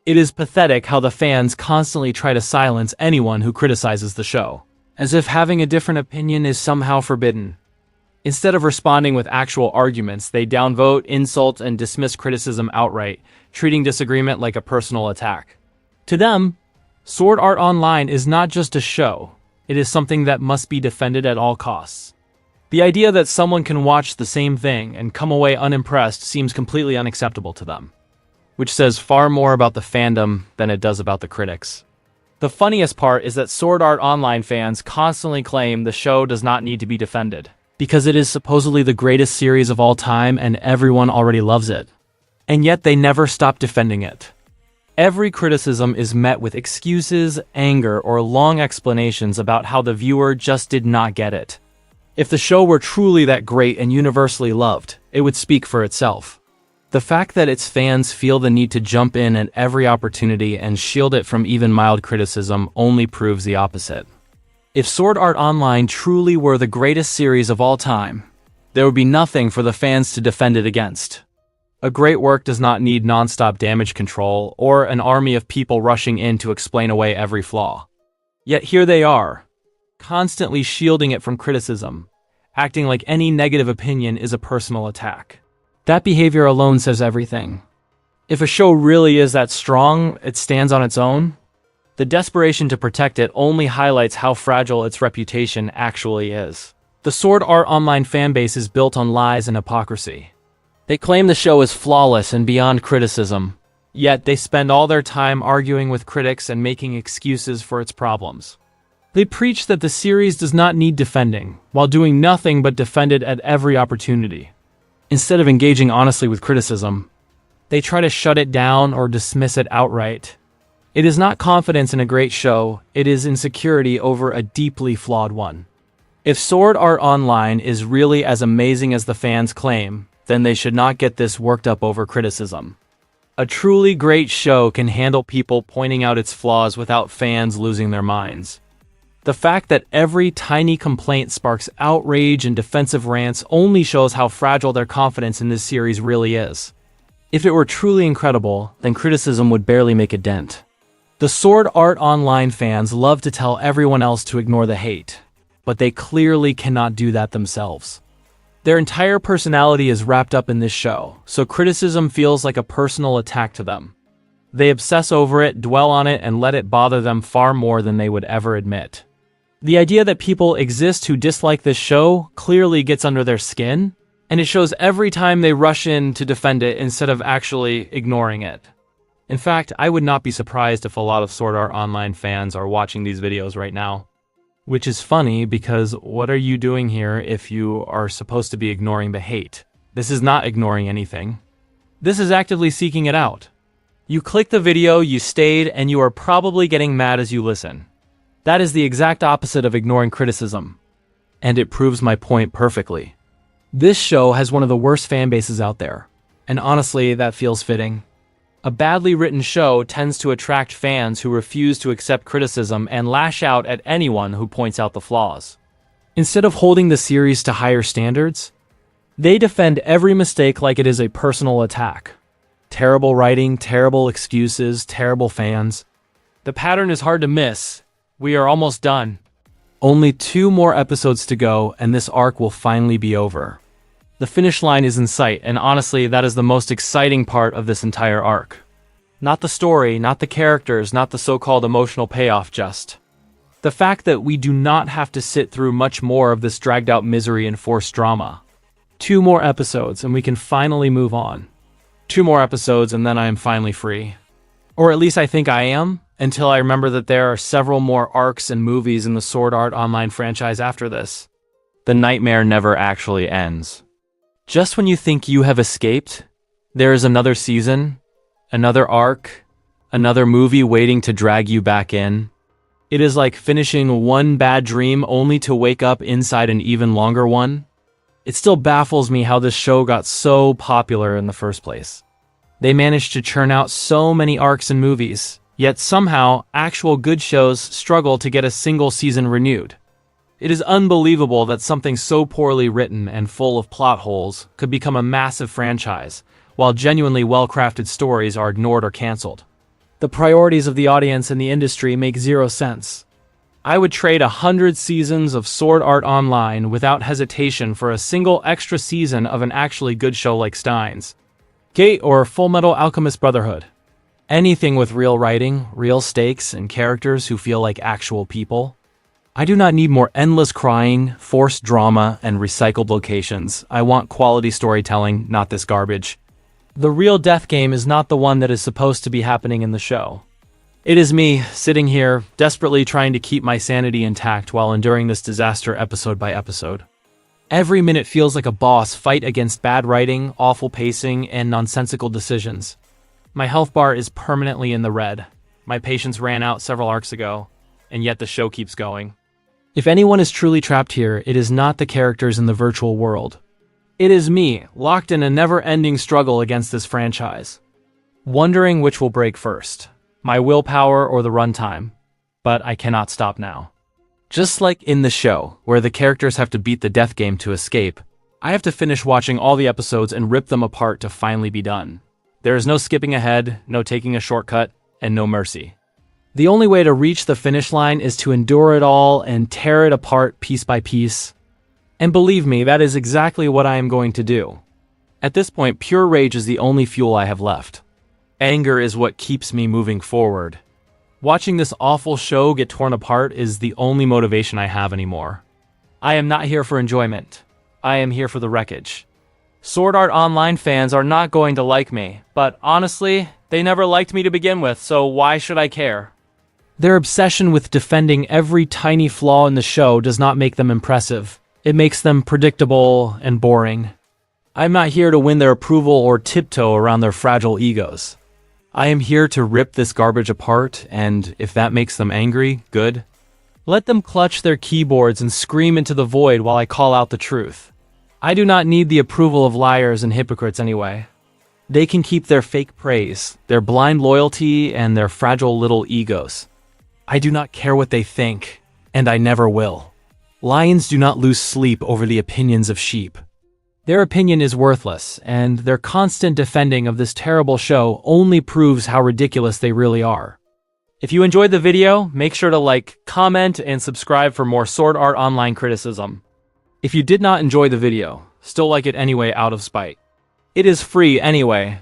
It is pathetic how the fans constantly try to silence anyone who criticizes the show, as if having a different opinion is somehow forbidden. Instead of responding with actual arguments, they downvote, insult, and dismiss criticism outright, treating disagreement like a personal attack. To them, Sword Art Online is not just a show, it is something that must be defended at all costs. The idea that someone can watch the same thing and come away unimpressed seems completely unacceptable to them, which says far more about the fandom than it does about the critics. The funniest part is that Sword Art Online fans constantly claim the show does not need to be defended. because it is supposedly the greatest series of all time and everyone already loves it. And yet they never stop defending it. Every criticism is met with excuses, anger, or long explanations about how the viewer just did not get it. If the show were truly that great and universally loved, it would speak for itself. The fact that its fans feel the need to jump in at every opportunity and shield it from even mild criticism only proves the opposite. If Sword Art Online truly were the greatest series of all time, there would be nothing for the fans to defend it against. A great work does not need non-stop damage control or an army of people rushing in to explain away every flaw. Yet here they are, constantly shielding it from criticism, acting like any negative opinion is a personal attack. That behavior alone says everything. If a show really is that strong, it stands on its own. The desperation to protect it only highlights how fragile its reputation actually is. The Sword Art Online fanbase is built on lies and hypocrisy. They claim the show is flawless and beyond criticism, yet they spend all their time arguing with critics and making excuses for its problems. They preach that the series does not need defending, while doing nothing but defend it at every opportunity. Instead of engaging honestly with criticism, they try to shut it down or dismiss it outright. It is not confidence in a great show, it is insecurity over a deeply flawed one. If Sword Art Online is really as amazing as the fans claim, then they should not get this worked up over criticism. A truly great show can handle people pointing out its flaws without fans losing their minds. The fact that every tiny complaint sparks outrage and defensive rants only shows how fragile their confidence in this series really is. If it were truly incredible, then criticism would barely make a dent. The Sword Art Online fans love to tell everyone else to ignore the hate, but they clearly cannot do that themselves. Their entire personality is wrapped up in this show, so criticism feels like a personal attack to them. They obsess over it, dwell on it, and let it bother them far more than they would ever admit. The idea that people exist who dislike this show clearly gets under their skin, and it shows every time they rush in to defend it instead of actually ignoring it. In fact, I would not be surprised if a lot of Sword Art Online fans are watching these videos right now. Which is funny because what are you doing here if you are supposed to be ignoring the hate? This is not ignoring anything. This is actively seeking it out. You clicked the video, you stayed, and you are probably getting mad as you listen. That is the exact opposite of ignoring criticism. And it proves my point perfectly. This show has one of the worst fan bases out there. And honestly, that feels fitting. A badly written show tends to attract fans who refuse to accept criticism and lash out at anyone who points out the flaws. Instead of holding the series to higher standards, they defend every mistake like it is a personal attack. Terrible writing, terrible excuses, terrible fans. The pattern is hard to miss. We are almost done. Only 2 more episodes to go, and this arc will finally be over. The finish line is in sight, and honestly, that is the most exciting part of this entire arc. Not the story, not the characters, not the so-called emotional payoff, just the fact that we do not have to sit through much more of this dragged-out misery and forced drama. 2 more episodes, and we can finally move on. 2 more episodes, and then I am finally free. Or at least I think I am, until I remember that there are several more arcs and movies in the Sword Art Online franchise after this. The nightmare never actually ends. Just when you think you have escaped, there is another season, another arc, another movie waiting to drag you back in. It is like finishing one bad dream only to wake up inside an even longer one. It still baffles me how this show got so popular in the first place. They managed to churn out so many arcs and movies, yet somehow actual good shows struggle to get a single season renewed. It is unbelievable that something so poorly written and full of plot holes could become a massive franchise, while genuinely well-crafted stories are ignored or canceled. The priorities of the audience and the industry make zero sense. I would trade 100 seasons of Sword Art Online without hesitation for a single extra season of an actually good show like Steins Gate or Fullmetal Alchemist Brotherhood. Anything with real writing, real stakes, and characters who feel like actual people. I do not need more endless crying, forced drama, and recycled locations. I want quality storytelling, not this garbage. The real death game is not the one that is supposed to be happening in the show. It is me, sitting here, desperately trying to keep my sanity intact while enduring this disaster episode by episode. Every minute feels like a boss fight against bad writing, awful pacing, and nonsensical decisions. My health bar is permanently in the red. My patience ran out several arcs ago, and yet the show keeps going. If anyone is truly trapped here, it is not the characters in the virtual world. It is me, locked in a never-ending struggle against this franchise. Wondering which will break first, my willpower or the runtime. But I cannot stop now. Just like in the show, where the characters have to beat the death game to escape, I have to finish watching all the episodes and rip them apart to finally be done. There is no skipping ahead, no taking a shortcut, and no mercy. The only way to reach the finish line is to endure it all and tear it apart piece by piece. And believe me, that is exactly what I am going to do. At this point, pure rage is the only fuel I have left. Anger is what keeps me moving forward. Watching this awful show get torn apart is the only motivation I have anymore. I am not here for enjoyment. I am here for the wreckage. Sword Art Online fans are not going to like me, but honestly, they never liked me to begin with, so why should I care? Their obsession with defending every tiny flaw in the show does not make them impressive. It makes them predictable and boring. I'm not here to win their approval or tiptoe around their fragile egos. I am here to rip this garbage apart, and if that makes them angry, good. Let them clutch their keyboards and scream into the void while I call out the truth. I do not need the approval of liars and hypocrites anyway. They can keep their fake praise, their blind loyalty, and their fragile little egos. I do not care what they think, and I never will. Lions do not lose sleep over the opinions of sheep. Their opinion is worthless, and their constant defending of this terrible show only proves how ridiculous they really are. If you enjoyed the video, make sure to like, comment, and subscribe for more Sword Art Online criticism. If you did not enjoy the video, still like it anyway out of spite. It is free anyway.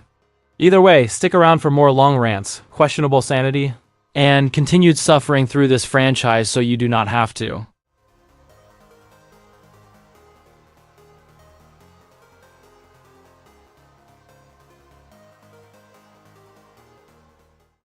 Either way, stick around for more long rants, questionable sanity, and continued suffering through this franchise so you do not have to.